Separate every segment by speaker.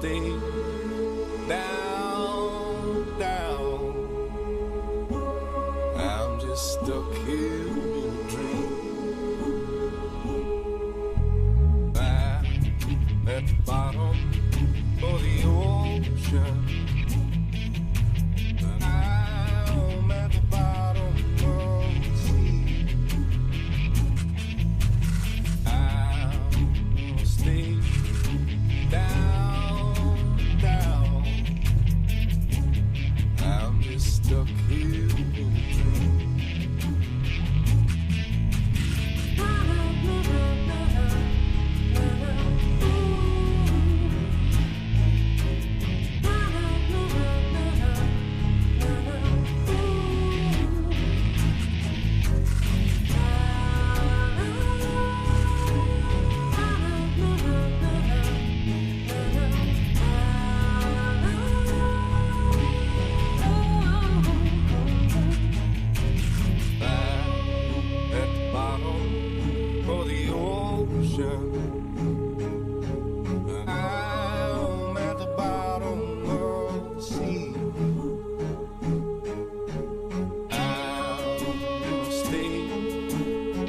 Speaker 1: stay down, down. I'm just stuck here in a dream. I'm at the bottom of the ocean. I'm at the bottom of the sea. I'm gonna stay down, down. I'm just stuck here in a dream. I'm at the bottom of the sea. I'm gonna stay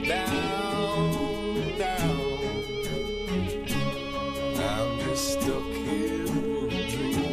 Speaker 1: down, down. I'm just stuck here in a dream.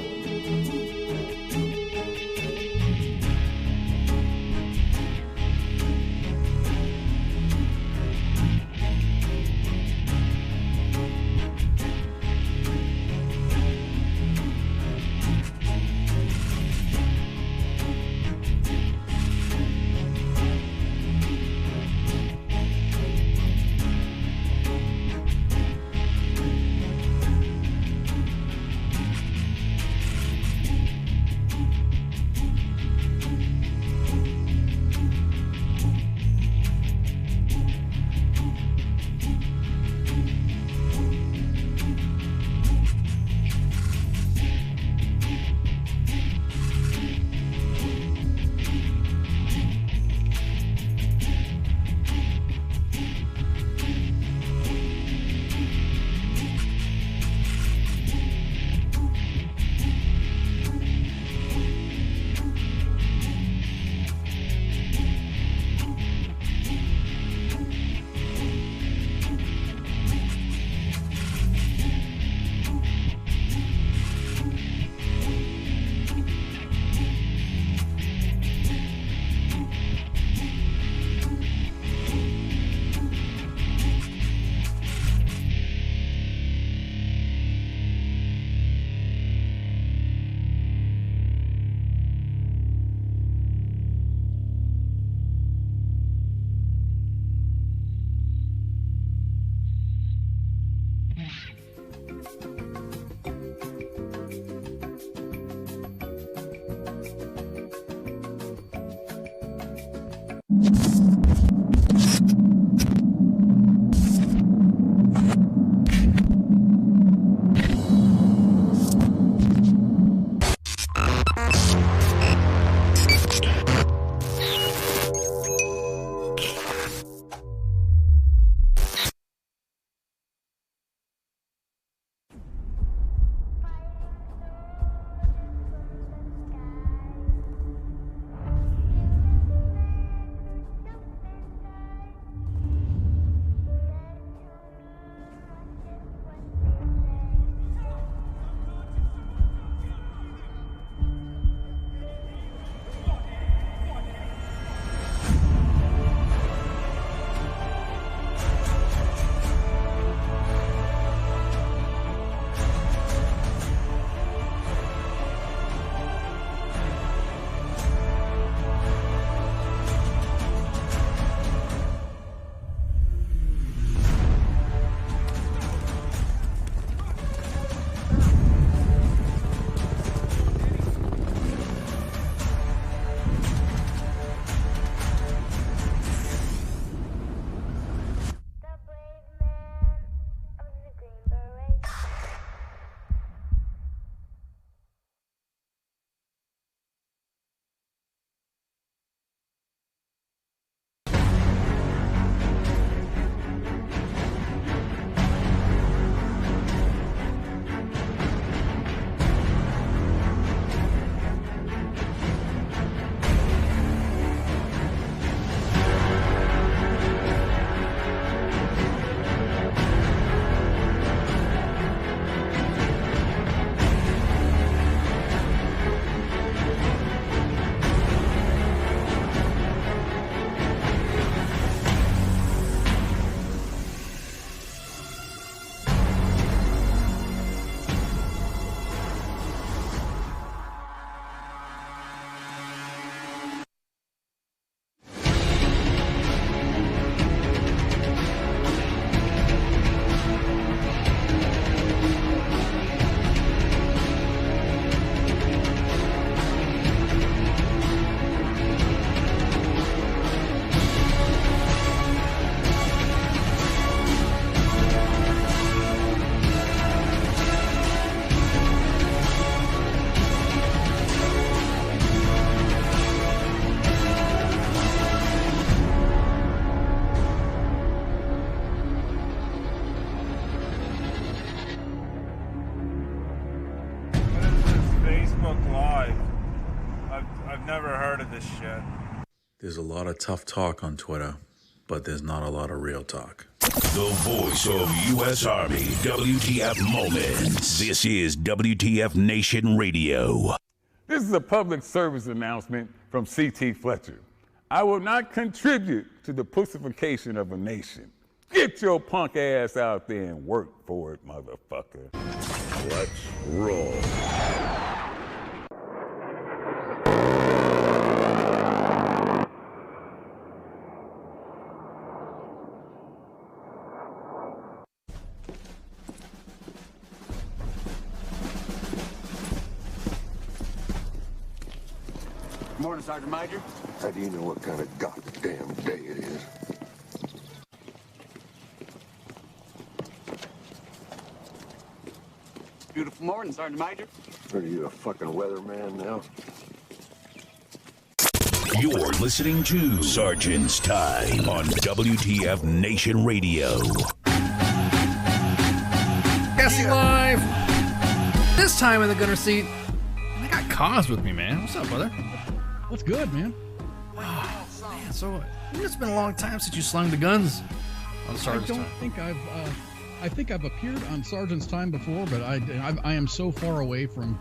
Speaker 1: Facebook Live. I've never heard of this shit.
Speaker 2: There's a lot of tough talk on Twitter, but there's not a lot of real talk.
Speaker 3: The voice of U.S. Army, WTF Moments. This is WTF Nation Radio.
Speaker 4: This is a public service announcement from C.T. Fletcher. I will not contribute to the pussification of a nation. Get your punk ass out there and work for it, motherfucker.
Speaker 3: Let's roll.
Speaker 5: Morning, Sergeant Major.
Speaker 6: How do you know what kind of goddamn day it is?
Speaker 5: Beautiful morning, Sergeant Major.
Speaker 6: Are you a fucking weatherman now?
Speaker 3: You're listening to Sarnts Time on WTF Nation Radio.
Speaker 7: Cassie live. This time in the gunner seat, I got Cause with me, man. What's up, brother?
Speaker 8: What's good, man?
Speaker 7: Oh, man, so it's been a long time since you slung the guns on Sergeant's Time.
Speaker 8: I think I've appeared on Sergeant's Time before, but I am so far away from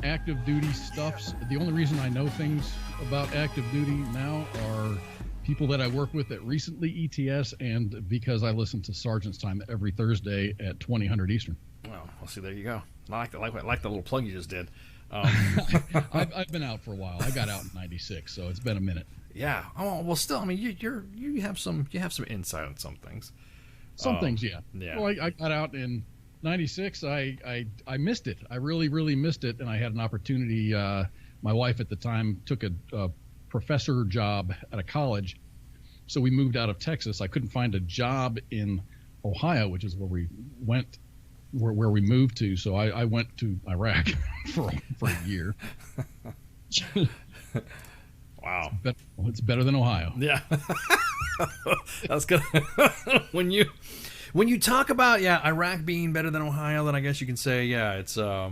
Speaker 8: active duty stuffs. The only reason I know things about active duty now are people that I work with that recently ETS, and because I listen to Sergeant's Time every Thursday at 2000 Eastern.
Speaker 7: Well, see, there you go. I like the little plug you just did.
Speaker 8: I've been out for a while. I got out in '96, so it's been a minute.
Speaker 7: Yeah. Oh well, still, I mean, you have some insight on some things.
Speaker 8: Some things, yeah.
Speaker 7: Yeah.
Speaker 8: Well, I got out in '96. I missed it. I really missed it, and I had an opportunity. My wife at the time took a professor job at a college, so we moved out of Texas. I couldn't find a job in Ohio, which is where we went. Where we moved to, so I went to Iraq for a year.
Speaker 7: Wow,
Speaker 8: it's better than Ohio.
Speaker 7: Yeah, that's good. when you talk about Iraq being better than Ohio, then I guess you can say it's a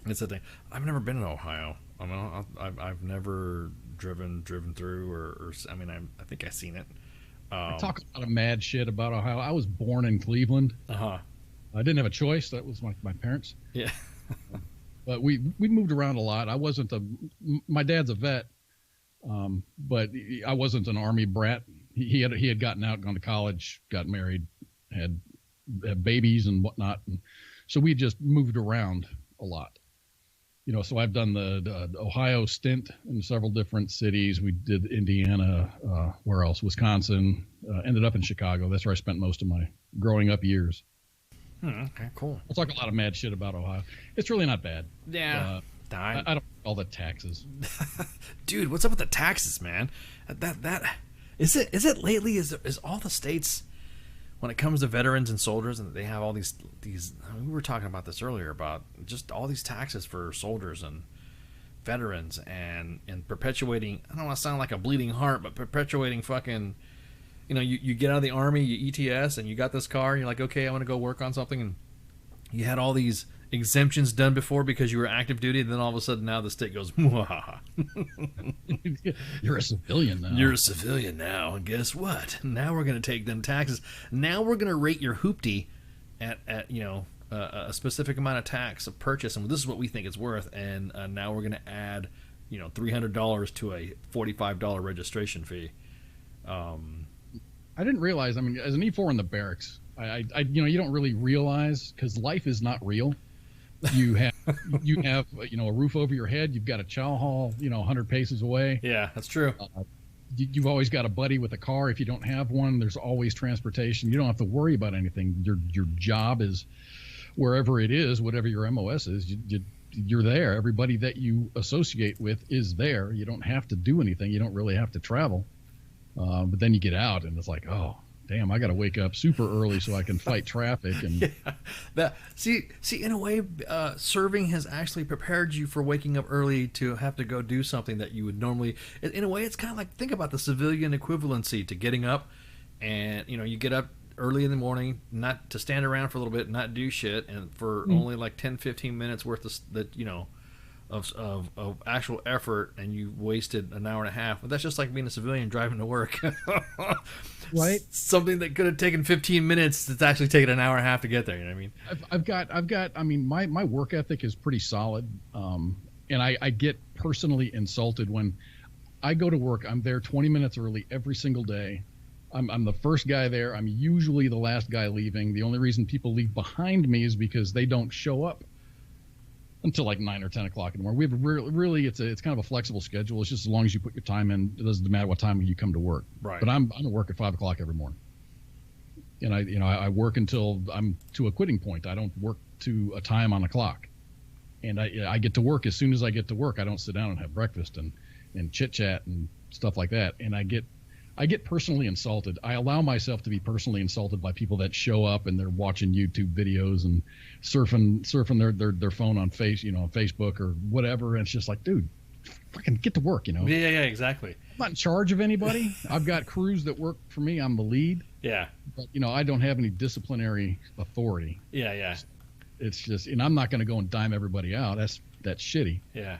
Speaker 7: thing. I've never been in Ohio. I mean, I've never driven through, or I mean, I think I've seen it.
Speaker 8: I talk a lot of mad shit about Ohio. I was born in Cleveland. I didn't have a choice. That was my parents.
Speaker 7: Yeah.
Speaker 8: But we moved around a lot. I wasn't my dad's a vet, but I wasn't an Army brat. He had gotten out, gone to college, got married, had babies and whatnot. And so we just moved around a lot. You know, so I've done the Ohio stint in several different cities. We did Indiana, where else? Wisconsin, ended up in Chicago. That's where I spent most of my growing up years.
Speaker 7: Okay, cool.
Speaker 8: We'll talk a lot of mad shit about Ohio. It's really not bad.
Speaker 7: Yeah.
Speaker 8: I don't all the taxes.
Speaker 7: Dude, what's up with the taxes, man? That is it lately is all the states when it comes to veterans and soldiers, and they have all these I mean, we were talking about this earlier about just all these taxes for soldiers and veterans and perpetuating, I don't want to sound like a bleeding heart, but perpetuating fucking, you know, you get out of the Army, you ETS, and you got this car, and you're like, okay, I want to go work on something, and you had all these exemptions done before because you were active duty, and then all of a sudden now the state goes, Mwahaha.
Speaker 8: You're a civilian now.
Speaker 7: You're a civilian now, and guess what? Now we're going to take them taxes. Now we're going to rate your hoopty at you know, a specific amount of tax of purchase, and this is what we think it's worth, and now we're going to add, you know, $300 to a $45 registration fee.
Speaker 8: I didn't realize, I mean, as an E4 in the barracks, I you know, you don't really realize, because life is not real. You have you know, a roof over your head. You've got a chow hall, you know, 100 paces away.
Speaker 7: Yeah, that's true.
Speaker 8: You've always got a buddy with a car. If you don't have one, there's always transportation. You don't have to worry about anything. Your job is wherever it is, whatever your MOS is, you're there. Everybody that you associate with is there. You don't have to do anything. You don't really have to travel. But then you get out and it's like, oh, damn, I got to wake up super early so I can fight traffic. And
Speaker 7: see, in a way, serving has actually prepared you for waking up early to have to go do something that you would normally. In a way, it's kind of like, think about the civilian equivalency to getting up, and you know, you get up early in the morning, not to stand around for a little bit, not do shit, and for only like 10-15 minutes worth of that, you know, of actual effort, and you wasted an hour and a half. But that's just like being a civilian driving to work.
Speaker 8: Right.
Speaker 7: Something that could have taken 15 minutes, it's actually taken an hour and a half to get there. You know what I mean?
Speaker 8: I've got. I mean, my work ethic is pretty solid, and I get personally insulted when I go to work. I'm there 20 minutes early every single day. I'm the first guy there. I'm usually the last guy leaving. The only reason people leave behind me is because they don't show up until like 9 or 10 o'clock in the morning. We have really it's kind of a flexible schedule. It's just as long as you put your time in, it doesn't matter what time you come to work.
Speaker 7: Right.
Speaker 8: But I'm at work at 5 o'clock every morning, and I work until I'm to a quitting point. I don't work to a time on the clock, and I get to work as soon as I get to work. I don't sit down and have breakfast and chit chat and stuff like that. And I get personally insulted. I allow myself to be personally insulted by people that show up and they're watching YouTube videos and surfing their phone on Facebook or whatever. And it's just like, dude, fucking get to work,
Speaker 7: Yeah, exactly.
Speaker 8: I'm not in charge of anybody. I've got crews that work for me. I'm the lead.
Speaker 7: Yeah.
Speaker 8: But, I don't have any disciplinary authority.
Speaker 7: Yeah.
Speaker 8: It's just, and I'm not going to go and dime everybody out. That's shitty.
Speaker 7: Yeah.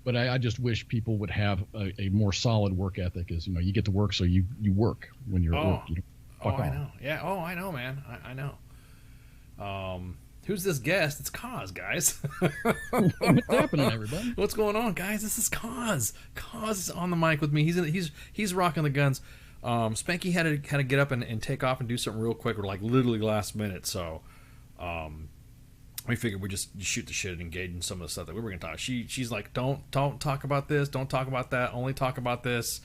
Speaker 8: But I just wish people would have a more solid work ethic. Is you get to work, so you work when you're at work. You don't fuck
Speaker 7: I
Speaker 8: off.
Speaker 7: know. Yeah. Oh, I know, man. I know. Who's this guest? It's Cause, guys.
Speaker 8: What's happening, everybody?
Speaker 7: What's going on, guys? This is Cause. Cause is on the mic with me. He's rocking the guns. Spanky had to get up and take off and do something real quick, or like literally last minute. So, we figured we just shoot the shit and engage in some of the stuff that we were going to talk. She's like, don't talk about this, don't talk about that, only talk about this.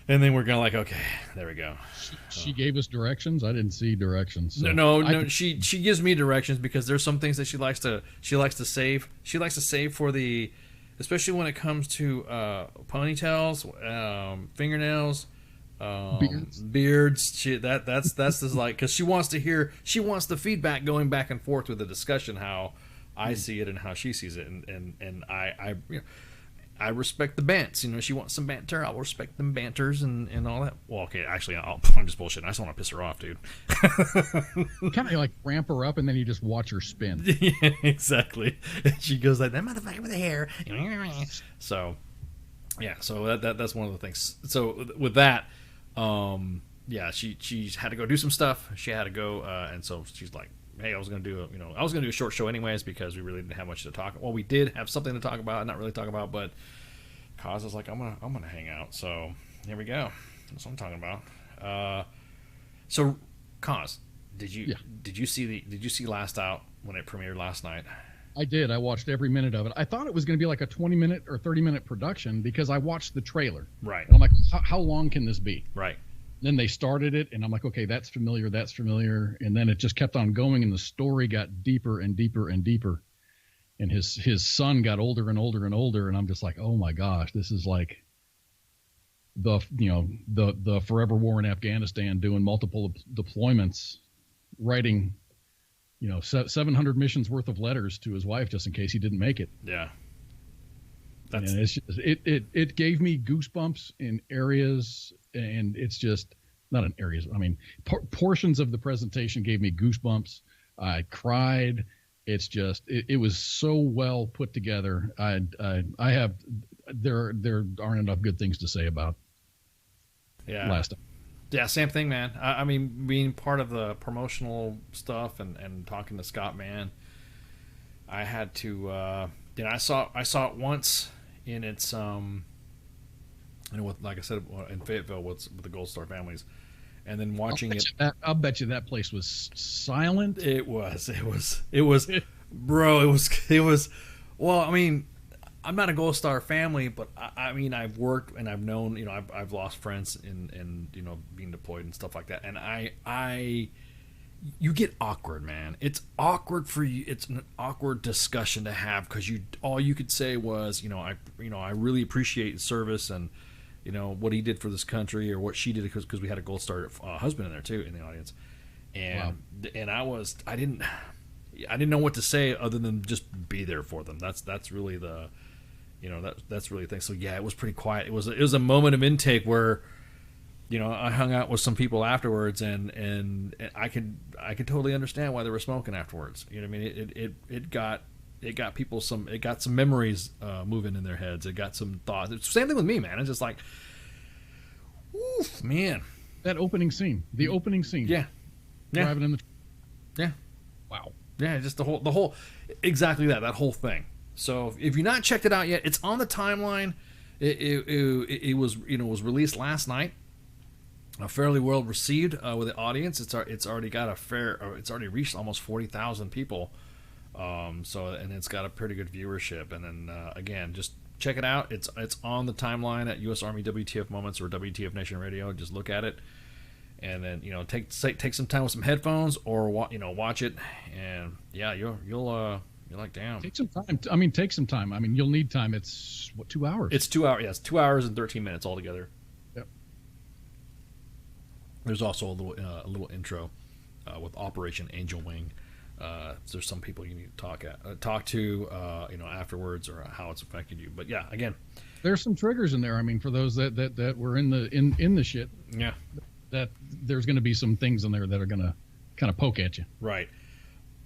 Speaker 7: And then we're going to like, okay, there we go.
Speaker 8: She gave us directions. I didn't see directions. So
Speaker 7: No. She gives me directions because there's some things that she likes to save. She likes to save for the, especially when it comes to ponytails, fingernails, beards. That's just like, because she wants the feedback going back and forth with the discussion, how I see it and how she sees it, and I respect the bants. She wants some banter. I'll respect them banters and all that. Well, okay, actually, I'm just bullshitting. I just want to piss her off, dude.
Speaker 8: Kind of like ramp her up and then you just watch her spin.
Speaker 7: Yeah, exactly. She goes like, that motherfucker with the hair. So, yeah. So that's one of the things. So with that. She had to go do some stuff. She had to go, and so she's like, "Hey, I was gonna do a short show anyways because we really didn't have much to talk. Well, we did have something to talk about, not really talk about, but Cause is like, I'm gonna hang out. So here we go. That's what I'm talking about. So Cause, did you see Last Out when it premiered last night?
Speaker 8: I did. I watched every minute of it. I thought it was going to be like a 20-minute or 30-minute production because I watched the trailer.
Speaker 7: Right.
Speaker 8: And I'm like, how long can this be?
Speaker 7: Right.
Speaker 8: Then they started it, and I'm like, okay, that's familiar. And then it just kept on going, and the story got deeper and deeper and deeper. And his son got older and older and older, and I'm just like, oh my gosh, this is like the forever war in Afghanistan, doing multiple deployments, writing 700 missions worth of letters to his wife just in case he didn't make it.
Speaker 7: Yeah.
Speaker 8: And it gave me goosebumps in areas, and it's just not in areas. I mean, portions of the presentation gave me goosebumps. I cried. It's just it was so well put together. There aren't enough good things to say about.
Speaker 7: Yeah.
Speaker 8: Last time.
Speaker 7: Yeah, same thing, man. I mean, being part of the promotional stuff and talking to Scott, man, I had to. I saw it once in its like I said, in Fayetteville with the Gold Star families, and then watching
Speaker 8: I'll bet you that place was silent.
Speaker 7: It was, bro. It was. Well, I mean, I'm not a Gold Star family, but I mean, I've worked and I've known, I've lost friends in being deployed and stuff like that. And you get awkward, man. It's awkward for you. It's an awkward discussion to have because all you could say was, I really appreciate his service and, what he did for this country or what she did because we had a Gold Star husband in there too in the audience. And, wow. And I didn't know what to say other than just be there for them. That's really the, that's really the thing. So yeah, it was pretty quiet. It was a moment of intake where, I hung out with some people afterwards, and I could totally understand why they were smoking afterwards. You know what I mean? it got people some memories moving in their heads. It got some thoughts. It's the same thing with me, man. It's just like, oof, man.
Speaker 8: That opening scene, the opening scene.
Speaker 7: Yeah.
Speaker 8: Driving in the.
Speaker 7: Yeah.
Speaker 8: Wow.
Speaker 7: Yeah, just the whole, exactly that whole thing. So if you've not checked it out yet, it's on the timeline. It was was released last night. Fairly well received with the audience. It's already got it's already reached almost 40,000 people. And it's got a pretty good viewership. And then again, just check it out. It's on the timeline at U.S. Army WTF Moments or WTF Nation Radio. Just look at it. And then take some time with some headphones or watch it, and yeah, you're like, damn.
Speaker 8: Take some time. Take some time. You'll need time. It's what, 2 hours?
Speaker 7: It's 2 hours. Yes, 2 hours and 13 minutes altogether.
Speaker 8: Yep.
Speaker 7: There's also a little intro with Operation Angel Wing. There's some people you need to talk to afterwards or how it's affected you. But yeah, again,
Speaker 8: there's some triggers in there. For those that were in the shit.
Speaker 7: Yeah.
Speaker 8: That there's going to be some things in there that are going to kind of poke at you.
Speaker 7: Right.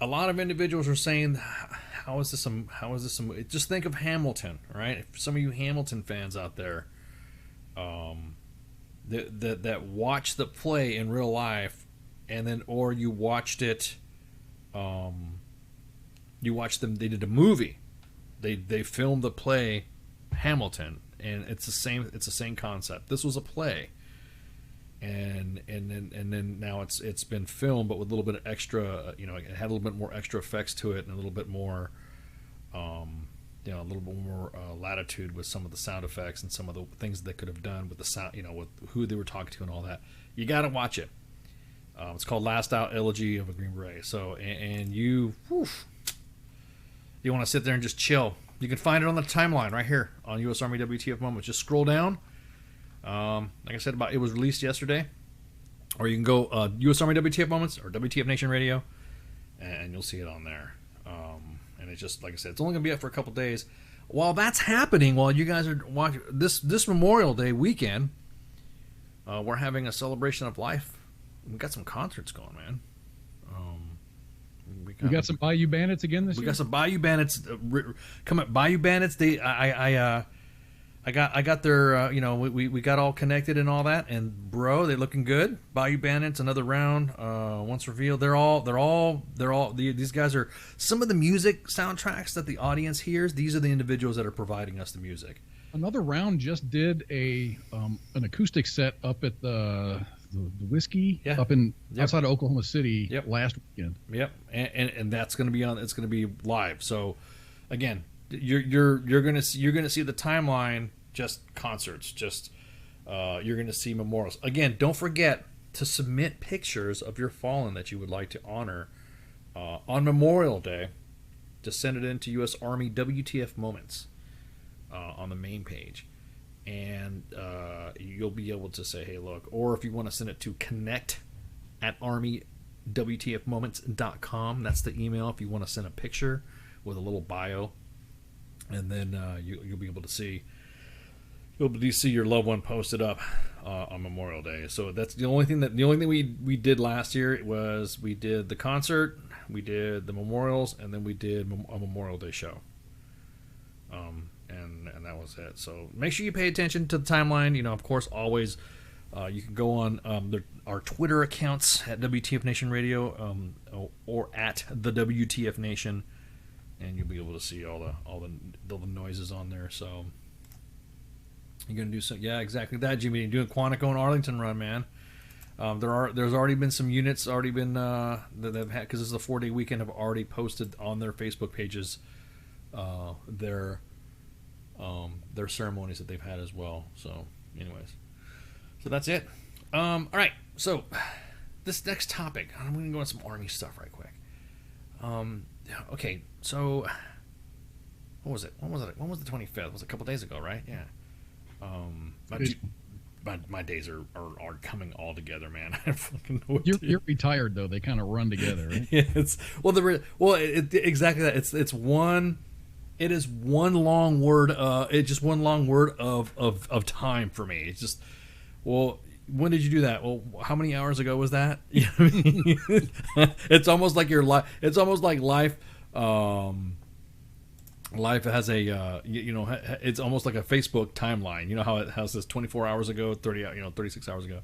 Speaker 7: A lot of individuals are saying, how is this some, just think of Hamilton, right? If some of you Hamilton fans out there, that watch the play in real life, and then, or you watched it, they did a movie. They filmed the play Hamilton, and it's the same concept. This was a play. And then now it's been filmed, but with a little bit of extra, it had a little bit more extra effects to it, and a little bit more, latitude with some of the sound effects and some of the things they could have done with the sound, with who they were talking to and all that. You got to watch it. It's called Last Out Elegy of a Green Beret. So, and you want to sit there and just chill. You can find it on the timeline right here on U.S. Army WTF Moments. Just scroll down. Like I said, it was released yesterday, or you can go U.S. Army WTF Moments or WTF Nation Radio, and you'll see it on there. And it's just, like I said, it's only going to be up for a couple days. While that's happening, while you guys are watching this Memorial Day weekend, we're having a celebration of life. We got some concerts going, man.
Speaker 8: We got some Bayou Bandits again this year.
Speaker 7: We got some Bayou Bandits. Come up, Bayou Bandits. I got their, we got all connected and all that, and bro, they looking good. Bayou Bandits, another round, once revealed. These guys are some of the music soundtracks that the audience hears. These are the individuals that are providing us the music.
Speaker 8: Another round just did an acoustic set up at the Whiskey up in outside of Oklahoma City last weekend. Yep,
Speaker 7: and that's going to be on. It's going to be live. So, again, you're gonna see the timeline. Just concerts, you're going to see memorials. Again, don't forget to submit pictures of your fallen that you would like to honor on Memorial Day. Just send it in to U.S. Army WTF Moments on the main page, and you'll be able to say, hey, look, or if you want to send it to connect@armywtfmoments.com, that's the email if you want to send a picture with a little bio, and then you'll be able to see. You'll see your loved one posted up on Memorial Day. So that's the only thing we did last year was we did the concert, we did the memorials, and then we did a Memorial Day show. And that was it. So make sure you pay attention to the timeline. Of course, always you can go on our Twitter accounts at WTF Nation Radio or at the WTF Nation, and you'll be able to see all the noises on there. So. You're gonna do some, yeah, exactly that, Jimmy. You're doing Quantico and Arlington run, man. There's already been some units that they've had, because this is a 4-day weekend, have already posted on their Facebook pages their ceremonies that they've had as well. So, anyways, so that's it. All right. So this next topic, I'm gonna go on some Army stuff right quick. Okay. So what was it? When was the 25th? It was a couple days ago, right? Yeah. My days are coming all together, man. I fucking know
Speaker 8: you're retired though. They kind of run together, right?
Speaker 7: Yeah, exactly that. It is one long word. It's just one long word of time for me. It's just, well, when did you do that? Well, how many hours ago was that? You know what I mean? It's almost like your life. It's almost like life. Life has a it's almost like a Facebook timeline. You know how it has this 24 hours ago, 36 hours ago.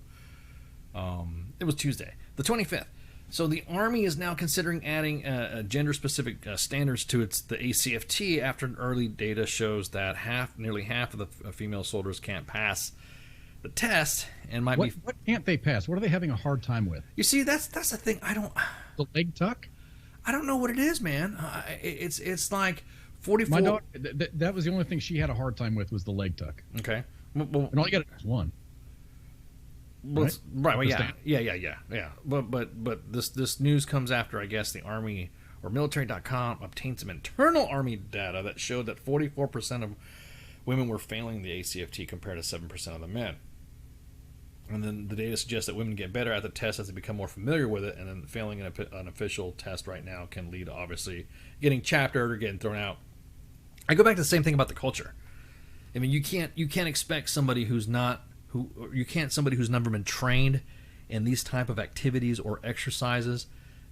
Speaker 7: It was Tuesday, the 25th. So the Army is now considering adding gender-specific standards to the ACFT after early data shows that nearly half of the female soldiers can't pass the test and might be.
Speaker 8: What can't they pass? What are they having a hard time with?
Speaker 7: You see, that's the thing.
Speaker 8: The leg tuck.
Speaker 7: I don't know what it is, man. It's like 44.
Speaker 8: My daughter, that was the only thing she had a hard time with was the leg tuck.
Speaker 7: Okay.
Speaker 8: And all you got to do is one.
Speaker 7: Right. Well, yeah. But this news comes after, I guess, the Army or military.com obtained some internal Army data that showed that 44% of women were failing the ACFT compared to 7% of the men. And then the data suggests that women get better at the test as they become more familiar with it, and then failing an official test right now can lead to obviously getting chaptered or getting thrown out. I go back to the same thing about the culture. I mean, you can't expect somebody who's never been trained in these type of activities or exercises,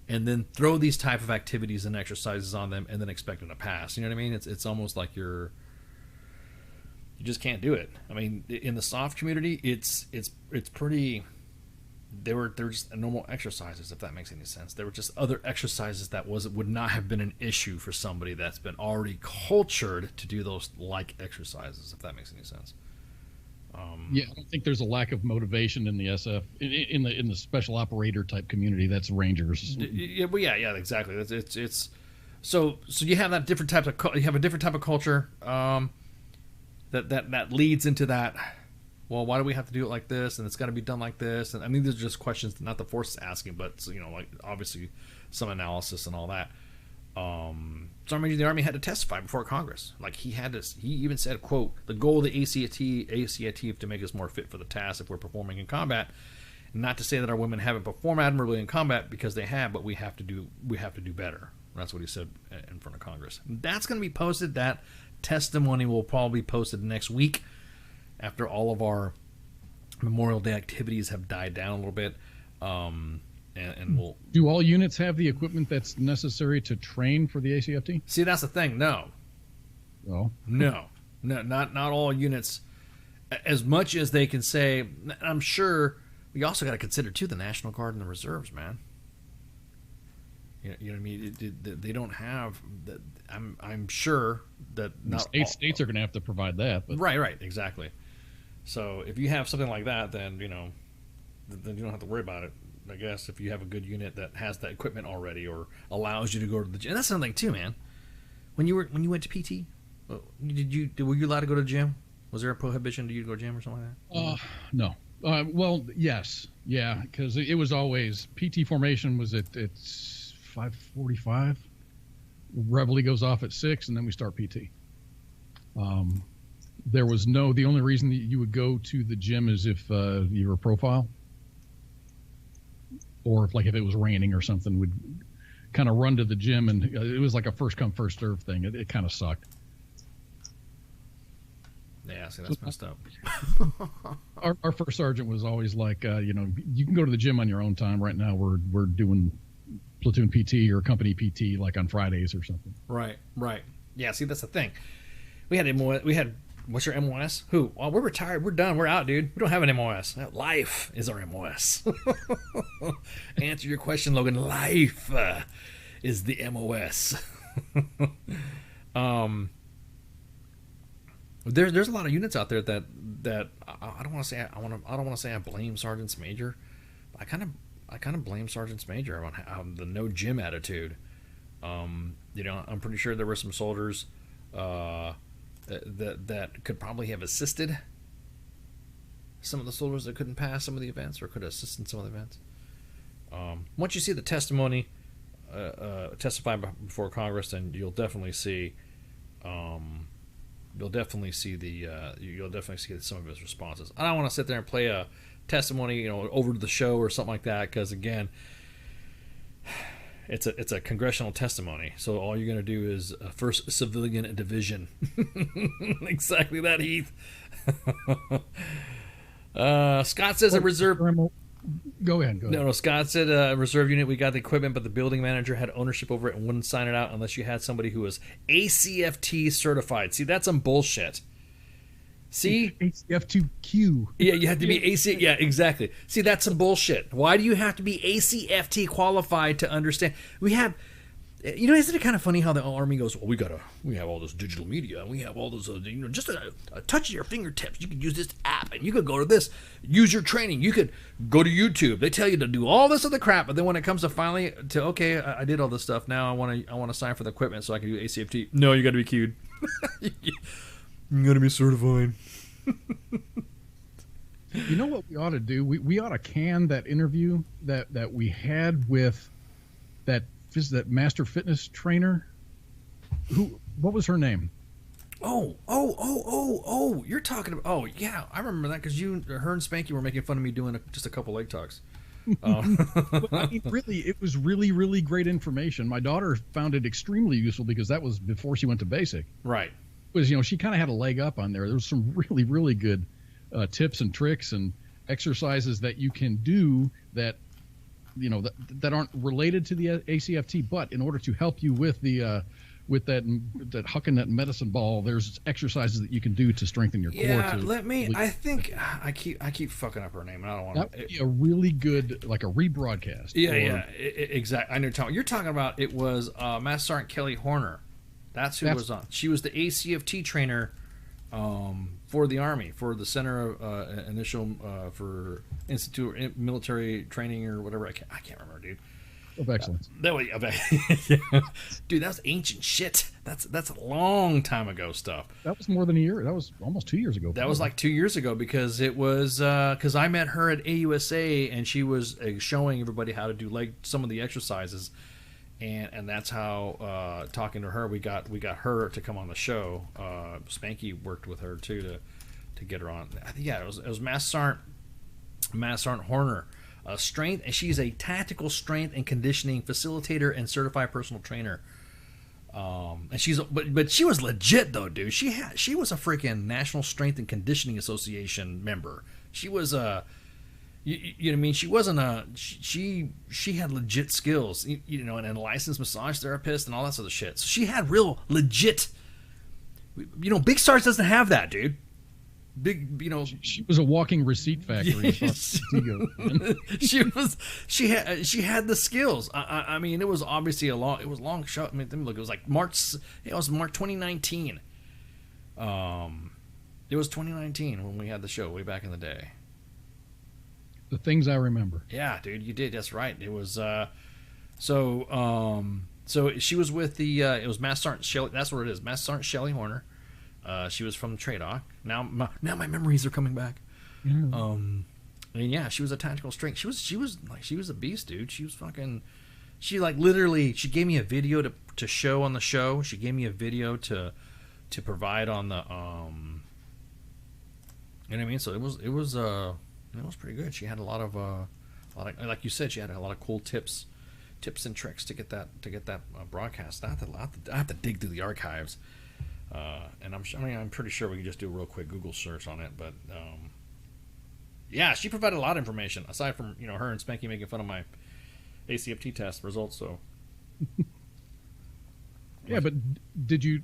Speaker 7: and then throw these type of activities and exercises on them and then expect them to pass. You know what I mean? It's almost like you just can't do it. I mean, in the soft community, it's pretty. They were just normal exercises, if that makes any sense. There were just other exercises that would not have been an issue for somebody that's been already cultured to do those like exercises, if that makes any sense.
Speaker 8: Yeah, I don't think there's a lack of motivation in the SF in the special operator type community. That's Rangers.
Speaker 7: Yeah, well, yeah, exactly. It's so you have that different type of you have a different type of culture that leads into that. Well, why do we have to do it like this? And it's got to be done like this. And I mean, these are just questions not the force is asking, but like obviously some analysis and all that. So the Army had to testify before Congress. Like he even said, quote, the goal of the ACT is to make us more fit for the task if we're performing in combat. Not to say that our women haven't performed admirably in combat, because they have, but we have to do better. That's what he said in front of Congress. That's going to be posted. That testimony will probably be posted next week after all of our Memorial Day activities have died down a little bit. And we'll.
Speaker 8: Do all units have the equipment that's necessary to train for the ACFT?
Speaker 7: See, that's the thing. No.
Speaker 8: Oh.
Speaker 7: No, not all units. As much as they can say, I'm sure we also got to consider too the National Guard and the reserves, man. You know what I mean? They don't have that. I'm sure that not
Speaker 8: states are going to have to provide that. But.
Speaker 7: Right, exactly. So if you have something like that, then then you don't have to worry about it. I guess if you have a good unit that has that equipment already or allows you to go to the gym. And that's another thing too, man. When you went to PT, were you allowed to go to the gym? Was there a prohibition to you to go to the gym or something like that?
Speaker 8: No. Well, yes, yeah, because it was always PT formation was at 5:45. Reveille goes off at 6, and then we start PT. There was the only reason that you would go to the gym is if you were a profile. Or if it was raining or something, we'd kind of run to the gym, and it was like a first come first serve thing. It kind of sucked.
Speaker 7: Yeah, see, that's messed up.
Speaker 8: Our first sergeant was always like, you can go to the gym on your own time. Right now, we're doing platoon PT or company PT like on Fridays or something.
Speaker 7: Right. Yeah, see, that's the thing. We had. What's your MOS? Who? Oh, we're retired. We're done. We're out, dude. We don't have an MOS. Life is our MOS. Answer your question, Logan. Life is the MOS. There's a lot of units out there that I don't want to say I don't want to say I blame Sergeants Major. But I kind of blame Sergeants Major on the no gym attitude. I'm pretty sure there were some soldiers. That could probably have assisted some of the soldiers that couldn't pass some of the events or could assist in some of the events. Once you see the testimony testify before Congress, then you'll definitely see some of his responses. I don't want to sit there and play a testimony over the show or something like that, because again, it's a congressional testimony, so all you're going to do is first civilian division. Exactly that, Heath. Scott says a reserve.
Speaker 8: Go ahead.
Speaker 7: No, Scott said reserve unit, we got the equipment, but the building manager had ownership over it and wouldn't sign it out unless you had somebody who was ACFT certified. See, that's some bullshit. See?
Speaker 8: ACF2Q.
Speaker 7: Yeah, you have to be AC. Yeah, exactly. See, that's some bullshit. Why do you have to be ACFT qualified to understand? We have, isn't it kind of funny how the Army goes, well, we have all this digital media, and we have all those, just a touch of your fingertips. You could use this app, and you could go to this, use your training. You could go to YouTube. They tell you to do all this other crap, but then when it comes to finally to, okay, I did all this stuff. Now I want to sign for the equipment so I can do ACFT. No, you got to be queued. You got to be certified.
Speaker 8: You know what we ought to do? We ought to can that interview that we had with that master fitness trainer. What was her name?
Speaker 7: Oh! You're talking about. Oh yeah, I remember that because her and Spanky were making fun of me doing just a couple leg talks.
Speaker 8: I mean, really, it was really, really great information. My daughter found it extremely useful because that was before she went to basic.
Speaker 7: Right.
Speaker 8: Was she kind of had a leg up on there. There was some really, really good tips and tricks and exercises that you can do that that aren't related to the ACFT, but in order to help you with the with that hucking that medicine ball, there's exercises that you can do to strengthen your core.
Speaker 7: I think I keep fucking up her name, and I don't want to.
Speaker 8: That would be a really good, like a rebroadcast.
Speaker 7: Exactly. I know you're talking about. It was Master Sergeant Kelly Horner. That's who was on. She was the ACFT trainer for the Army, for the Center of Initial for Institute Military Training or whatever. I can't remember, dude.
Speaker 8: Of excellence.
Speaker 7: Yeah. Dude, that's ancient shit. That's a long time ago stuff.
Speaker 8: That was more than a year. That was almost 2 years ago.
Speaker 7: That was like 2 years ago because it was because I met her at AUSA and she was showing everybody how to do some of the exercises. And that's how talking to her we got her to come on the show. Spanky worked with her too to get her on. It was Master Sergeant Horner, strength, and she's a tactical strength and conditioning facilitator and certified personal trainer. And but she was legit though, dude. She was a freaking National Strength and Conditioning Association member. She was a You know what I mean? She wasn't she had legit skills, and a licensed massage therapist and all that sort of shit. So she had real legit, Big Stars doesn't have that, dude.
Speaker 8: She was a walking receipt factory.
Speaker 7: She had the skills. I mean, it was obviously a long show. I mean, look, it was like March 2019. It was 2019 when we had the show way back in the day.
Speaker 8: The things I remember.
Speaker 7: Yeah, dude, you did. That's right. It was so she was with it was Master Sergeant Shelley. That's what it is. Master Sergeant Shelley Horner. She was from TRADOC. Now my memories are coming back.
Speaker 8: Yeah.
Speaker 7: And yeah, she was a tactical strength. She was a beast, dude. She was fucking. She literally. She gave me a video to show on the show. She gave me a video to provide on the. You know what I mean? So it was pretty good. She had a lot of like you said, she had a lot of cool tips and tricks to get that broadcast. I have to dig through the archives, and I'm pretty sure we can just do a real quick Google search on it. But yeah, she provided a lot of information aside from her and Spanky making fun of my ACFT test results. So
Speaker 8: yeah, but did you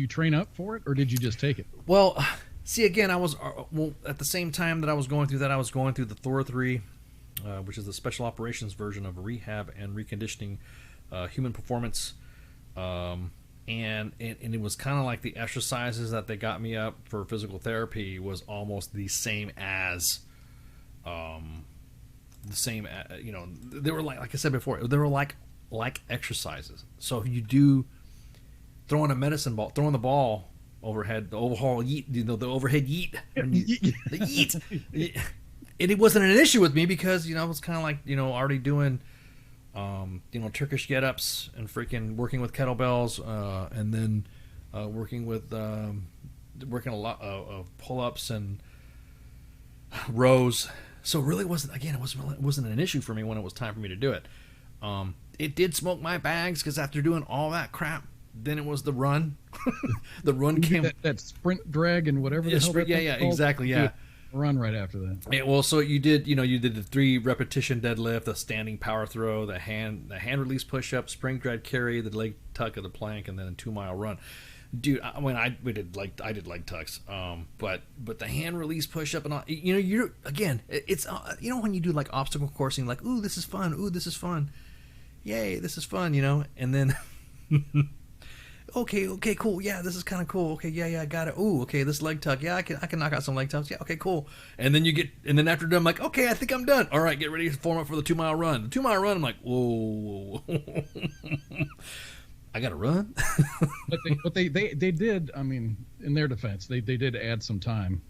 Speaker 8: train up for it or did you just take it?
Speaker 7: Well. See, again, I was at the same time that I was going through that, I was going through the Thor 3, which is the special operations version of rehab and reconditioning human performance, and it was kind of like the exercises that they got me up for physical therapy was almost the same as, they were like I said before, they were like exercises. So you do throwing the ball. Overhead, the overhaul yeet, the overhead yeet, the yeet. And it wasn't an issue with me because I was kind of like already doing, Turkish get-ups and freaking working with kettlebells, and then working a lot of pull-ups and rows. So it really it wasn't an issue for me when it was time for me to do it. It did smoke my bags because after doing all that crap. Then it was the run. The run came
Speaker 8: that sprint drag and whatever.
Speaker 7: Yeah, exactly. Yeah.
Speaker 8: run right after that.
Speaker 7: Yeah, well, so you did the 3 repetition deadlift, the standing power throw, the hand release push up, spring grab carry, the leg tuck of the plank, and then a 2-mile run. Dude, I did leg tucks, but the hand release push up and all, it's when you do like obstacle coursing, like, ooh, this is fun, yay, this is fun, and then okay, cool, yeah, this is kind of cool, okay, yeah, I got it. Ooh, okay, this leg tuck, yeah, I can knock out some leg tucks, yeah, okay, cool. And then after done, I'm like, okay, I think I'm done. All right, get ready to form up for the 2-mile run. The 2-mile run, I'm like, whoa. I gotta run.
Speaker 8: but they did. I mean, in their defense, they did add some time.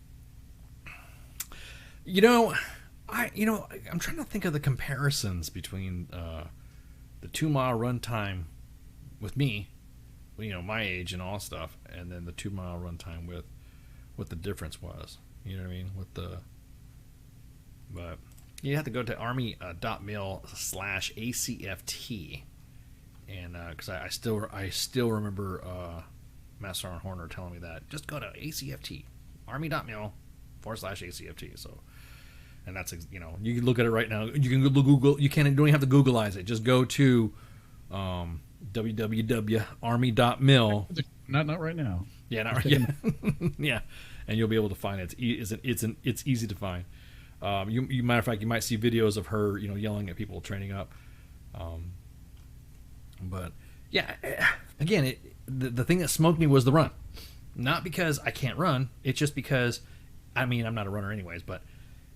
Speaker 7: I'm trying to think of the comparisons between the 2-mile run time with me, my age and all stuff, and then the 2-mile run time with what the difference was. You know what I mean? But you have to go to army.mil/ACFT. And because I still remember Master Sergeant Horner telling me that, just go to ACFT, army.mil/ACFT. So, and that's you can look at it right now. You can Google. You don't even have to Googleize it. Just go to www.army.mil.
Speaker 8: Not right now.
Speaker 7: Yeah, not right. Yeah, yeah, and you'll be able to find it. It's easy to find. You matter of fact, you might see videos of her, yelling at people training up. But yeah, again, the thing that smoked me was the run. Not because I can't run. It's just because, I'm not a runner anyways. But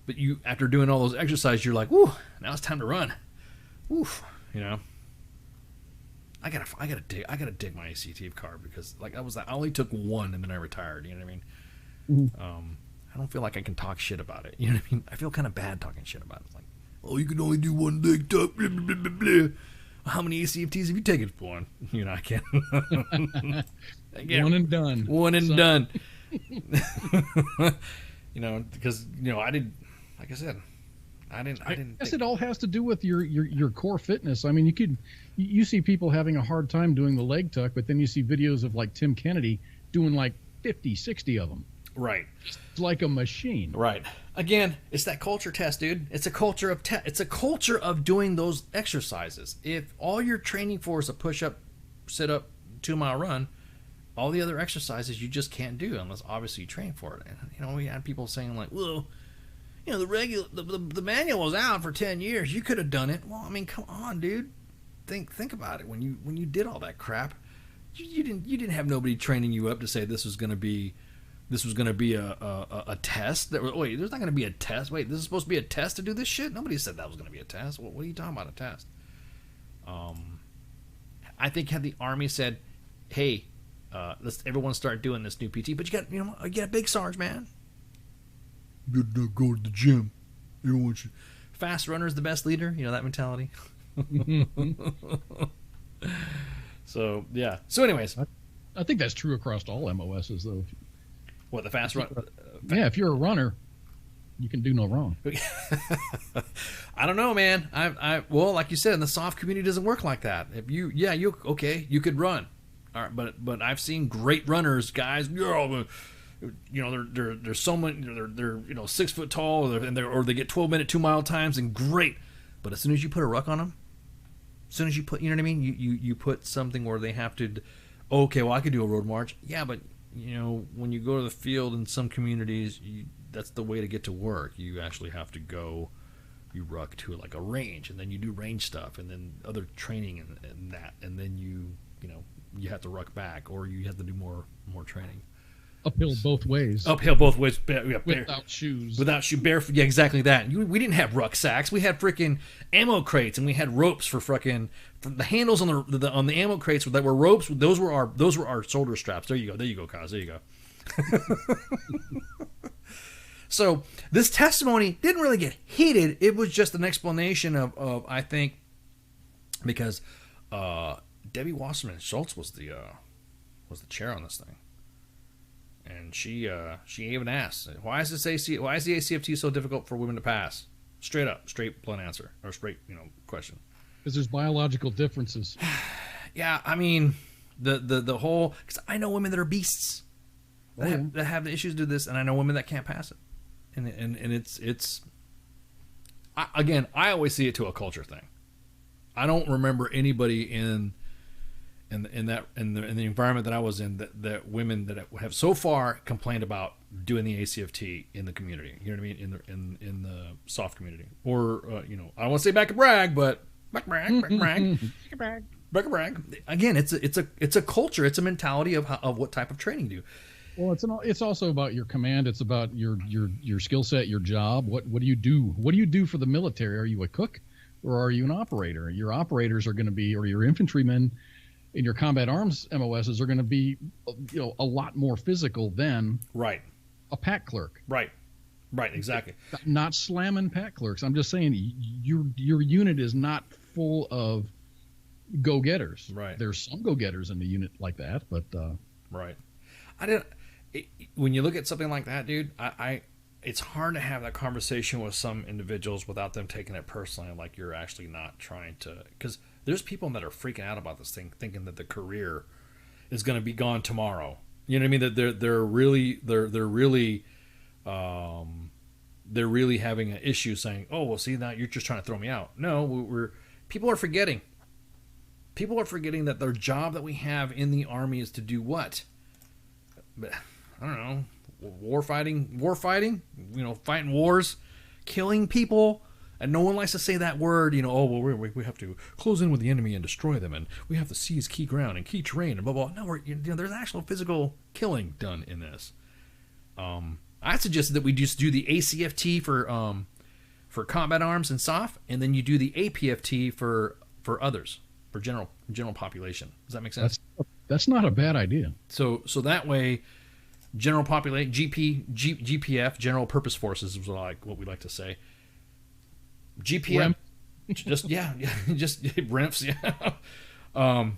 Speaker 7: you, after doing all those exercises, you're like, woo, now it's time to run. Oof, I gotta dig my ACT card, because I only took 1 and then I retired. You know what I mean?
Speaker 8: Mm-hmm.
Speaker 7: I don't feel like I can talk shit about it. You know what I mean? I feel kind of bad talking shit about it. It's like, oh, you can only do 1 leg tuck. Blah, blah, blah, blah. How many ACFTs have you taken? 1. I can't. Again,
Speaker 8: 1 and done.
Speaker 7: 1 and done. Because I did. Like I said, I didn't.
Speaker 8: I guess it all has to do with your core fitness. I mean, you see people having a hard time doing the leg tuck, but then you see videos of like Tim Kennedy doing like 50, 60 of them.
Speaker 7: Right.
Speaker 8: It's like a machine.
Speaker 7: Right. Again, it's that culture test, dude. It's a culture of it's a culture of doing those exercises. If all you're training for is a push-up, sit-up, 2-mile run, all the other exercises you just can't do unless obviously you train for it. And we had people saying like, well, the manual was out for 10 years. You could have done it. Well, come on, dude. Think about it. When you did all that crap, you didn't have nobody training you up to say this was going to be a test. Wait, there's not going to be a test. Wait, this is supposed to be a test to do this shit? Nobody said that was going to be a test. What are you talking about, a test? I think had the Army said, hey, let's everyone start doing this new PT, but you got a big Sarge, man. You gotta go to the gym. Everyone should. Fast runner is the best leader. That mentality. So, yeah. So, anyways.
Speaker 8: I think that's true across all MOSs, though.
Speaker 7: What, the fast run?
Speaker 8: Yeah, if you're a runner, you can do no wrong.
Speaker 7: I don't know, man. Well, like you said, the soft community doesn't work like that. If you could run. All right, but I've seen great runners, guys. They're so many. They're 6 foot tall, or they get 12-minute 2-mile times, and great. But as soon as you put a ruck on them, as soon as you put, you know what I mean, you put something where they have to. Okay, well, I could do a road march. Yeah, but when you go to the field in some communities, that's the way to get to work. You actually have to go, you ruck to like a range, and then you do range stuff, and then other training and that, and then you have to ruck back, or you have to do more training.
Speaker 8: Uphill both ways. Without shoes.
Speaker 7: Barefoot. Yeah, exactly that. We didn't have rucksacks. We had freaking ammo crates, and we had ropes for the handles on the ammo crates that were ropes. Those were our shoulder straps. There you go, Kaz. There you go. So this testimony didn't really get heated. It was just an explanation of I think, because Debbie Wasserman Schultz was the chair on this thing. And she even asked, why is the ACFT so difficult for women to pass? Straight blunt answer, or straight, question.
Speaker 8: Because there's biological differences.
Speaker 7: Yeah, the whole, because I know women that are beasts that have the issues to do this, and I know women that can't pass it. and it's again, I always see it to a culture thing. I don't remember anybody in the environment that I was in that women that have so far complained about doing the ACFT in the community. You know what I mean? In the soft community, or I don't want to say back and brag, but back and brag. Again, it's a culture. It's a mentality of what type of training you do.
Speaker 8: Well, it's also about your command. It's about your skill set, your job. What do you do? What do you do for the military? Are you a cook or are you an operator? Your operators are going to be, or your infantrymen in your combat arms MOSs are going to be, a lot more physical than a pack clerk.
Speaker 7: Right, exactly.
Speaker 8: Not slamming pack clerks. I'm just saying your unit is not full of go-getters.
Speaker 7: Right.
Speaker 8: There's some go-getters in the unit like that, but
Speaker 7: right. When you look at something like that, dude, it's hard to have that conversation with some individuals without them taking it personally, like you're actually not trying to. Because there's people that are freaking out about this thing, thinking that the career is going to be gone tomorrow. You know what I mean? That they're really having an issue, saying, "Oh, well, see, now you're just trying to throw me out." No, people are forgetting. People are forgetting that their job that we have in the Army is to do what? I don't know, war fighting, fighting wars, killing people, and no one likes to say that word. We have to close in with the enemy and destroy them, and we have to seize key ground and key terrain and blah blah. No, there's actual physical killing done in this. I suggested that we just do the ACFT for combat arms and soft, and then you do the APFT for others, for general population. Does that make sense?
Speaker 8: That's not a bad idea.
Speaker 7: So that way, general population, GPF, general purpose forces is what we like to say. GPF, just REMFs, yeah.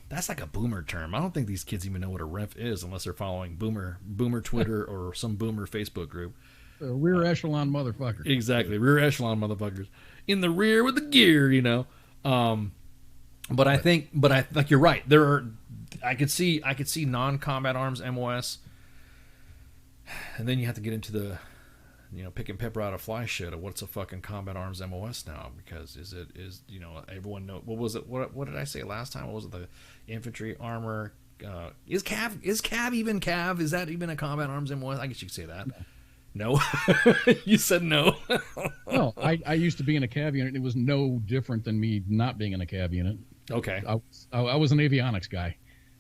Speaker 7: That's like a boomer term. I don't think these kids even know what a REMF is unless they're following boomer Twitter or some boomer Facebook group.
Speaker 8: Rear echelon motherfuckers.
Speaker 7: Exactly, rear echelon motherfuckers in the rear with the gear, But I think you're right. I could see non-combat arms MOS, and then you have to get into the, pick and pepper out of fly shit of what's a fucking combat arms MOS now, because everyone know what was it? What did I say last time? What was it? The infantry armor. Is CAV even CAV? Is that even a combat arms MOS? I guess you could say that. No, you said no.
Speaker 8: No, I used to be in a CAV unit. It was no different than me not being in a CAV unit.
Speaker 7: Okay.
Speaker 8: I was an avionics guy.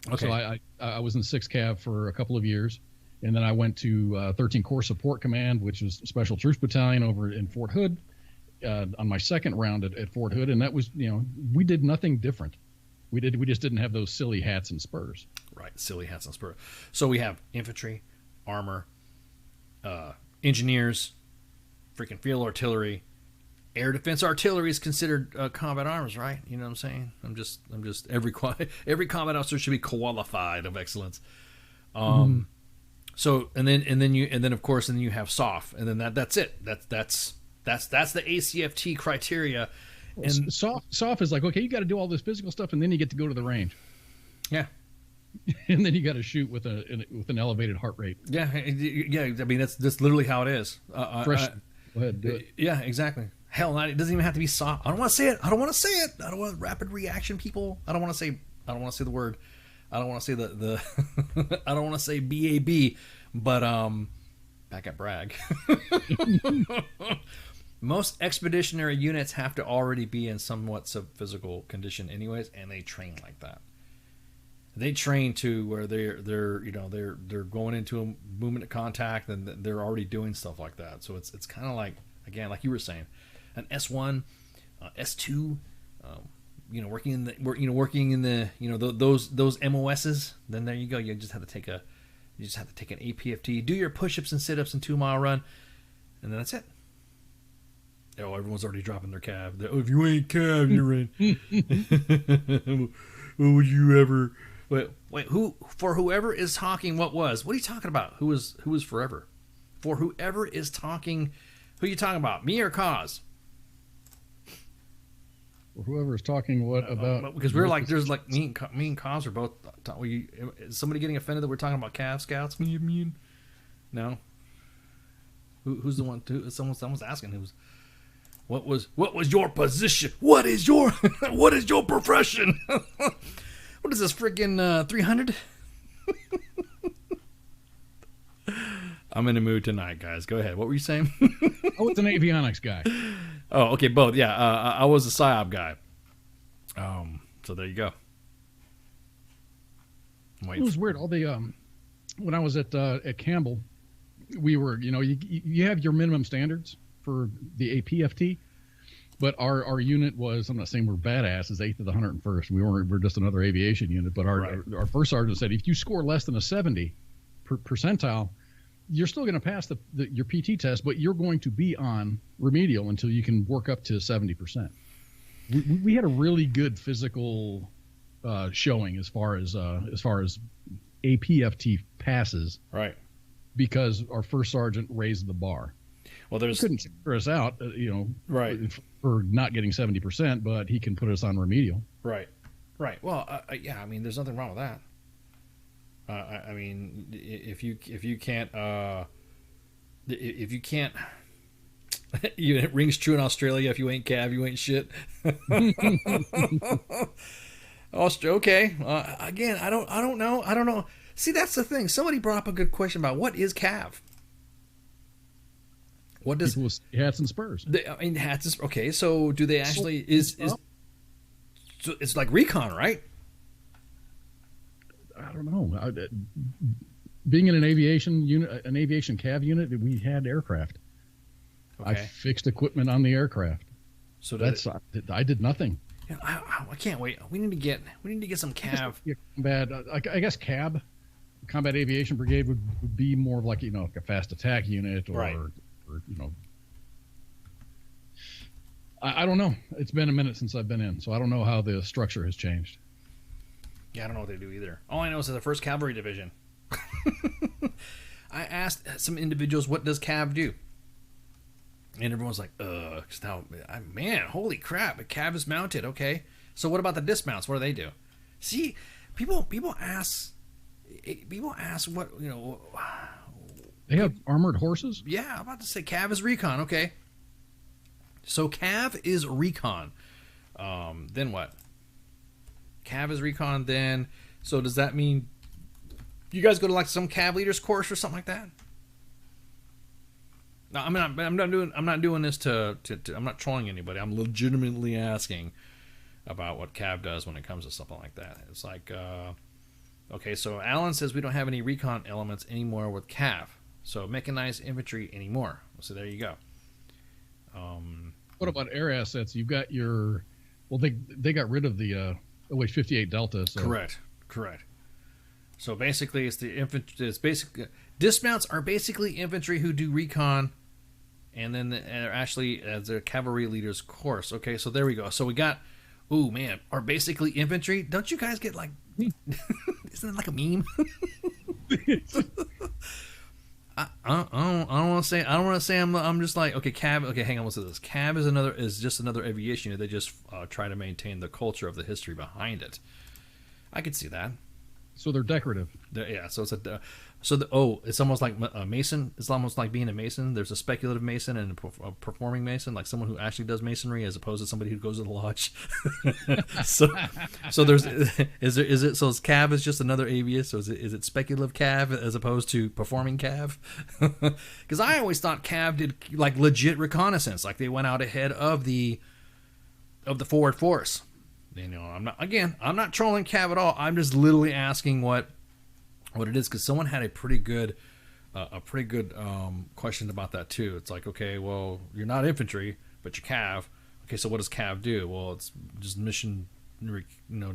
Speaker 7: Okay.
Speaker 8: So I was in 6th Cav for a couple of years, and then I went to 13 Corps Support Command, which was Special Troops Battalion over in Fort Hood, on my second round at Fort Hood, and that was, we did nothing different. We just didn't have those silly hats and spurs.
Speaker 7: Right, silly hats and spurs. So we have infantry, armor, engineers, freaking field artillery. Air defense artillery is considered combat arms, right? You know what I'm saying? I'm just every combat officer should be qualified of excellence. So and then of course you have SOF, and then that's it. That's the ACFT criteria. And
Speaker 8: SOF is like, okay, you got to do all this physical stuff, and then you get to go to the range.
Speaker 7: Yeah.
Speaker 8: And then you got to shoot with an elevated heart rate.
Speaker 7: Yeah. I mean, that's literally how it is.
Speaker 8: Go ahead, do it.
Speaker 7: Yeah, exactly. Hell, it doesn't even have to be soft. I don't want to say it. I don't want rapid reaction people. I don't want to say the word. I don't want to say the I don't want to say BAB, but back at brag. Most expeditionary units have to already be in somewhat physical condition anyways, and they train like that. They train to where they're going into a movement of contact, and they're already doing stuff like that. So it's kind of like, again, like you were saying, an S1, S2, working in the those MOSs. Then there you go. You just have to take an APFT, do your push-ups and sit-ups and 2-mile run, and then that's it. Oh, everyone's already dropping their calf. If you ain't calf, you're in. Would you ever? Wait. Who? For whoever is talking, what are you talking about? Who is forever? For whoever is talking, who are you talking about? Me or Cause?
Speaker 8: For whoever is talking, what about?
Speaker 7: Because we're like, there's like me and Cause are both. Is somebody getting offended that we're talking about Cav Scouts? No. Who's the one? Someone's asking what was your position? What is your what is your profession? What is this freaking 300? I'm in the mood tonight, guys. Go ahead. What were you saying?
Speaker 8: I was an avionics guy.
Speaker 7: Oh, okay, both. Yeah, I was a PSYOP guy. So there you go.
Speaker 8: It was weird. All the when I was at Campbell, we were, you have your minimum standards for the APFT, but our unit was, I'm not saying we're badasses, 8th of the 101st. We're just another aviation unit, but our first sergeant said if you score less than a 70 percentile, you're still going to pass your PT test, but you're going to be on remedial until you can work up to 70%. We had a really good physical showing as far as APFT passes,
Speaker 7: right?
Speaker 8: Because our first sergeant raised the bar.
Speaker 7: Well,
Speaker 8: he couldn't figure us out,
Speaker 7: right,
Speaker 8: for not getting 70%, but he can put us on remedial.
Speaker 7: Right. Well, yeah. I mean, there's nothing wrong with that. I mean, if you can't, it rings true in Australia. If you ain't cav, you ain't shit. Okay. Again, I don't know. See, that's the thing. Somebody brought up a good question about what is cav. What does
Speaker 8: hats and spurs?
Speaker 7: Hats and okay. So do they actually so it's like recon, right?
Speaker 8: I don't know. Being in an aviation unit, an aviation cav unit, we had aircraft. Okay. I fixed equipment on the aircraft.
Speaker 7: So
Speaker 8: I did nothing.
Speaker 7: Yeah, I can't wait. We need to get some cav.
Speaker 8: I guess CAB, Combat Aviation Brigade, would be more of like a fast attack unit or I don't know. It's been a minute since I've been in, so I don't know how the structure has changed.
Speaker 7: Yeah, I don't know what they do either. All I know is that the 1st Cavalry Division. I asked some individuals, what does CAV do? And everyone's like, man, holy crap, a CAV is mounted, okay. So what about the dismounts? What do they do? See, people ask what,
Speaker 8: They have armored horses?
Speaker 7: Yeah, I'm about to say CAV is recon, okay. So CAV is recon. Then what? CAV is recon, then. So does that mean you guys go to like some CAV leaders course or something like that? No, I'm not doing this to I'm not trolling anybody. I'm legitimately asking about what CAV does when it comes to something like that. It's like, okay, so Alan says we don't have any recon elements anymore with CAV. So mechanized infantry anymore. So there you go.
Speaker 8: What about air assets? You've got your, they got rid of the OH-58 Delta. So.
Speaker 7: Correct. So basically, it's the infantry. It's basically dismounts are basically infantry who do recon, and then they're actually as a cavalry leaders course. Okay, so there we go. So we got, ooh man, are basically infantry. Don't you guys get like? Isn't it like a meme? I don't want to say. I don't want to say. I'm just like, okay, CAV. Okay, hang on. What's this? CAV is just another aviation unit. They just try to maintain the culture of the history behind it. I could see that.
Speaker 8: So they're decorative.
Speaker 7: Yeah. So it's it's almost like a mason. It's almost like being a mason. There's a speculative mason and a performing mason, like someone who actually does masonry, as opposed to somebody who goes to the lodge. so there's so CAV is just another avius. So is it speculative CAV as opposed to performing CAV? Because I always thought CAV did like legit reconnaissance, like they went out ahead of the forward force. I'm not trolling CAV at all. I'm just literally asking what it is, because someone had a pretty good question about that too. It's like, okay, well, you're not infantry, but you're CAV. Okay, so what does CAV do? Well, it's just mission,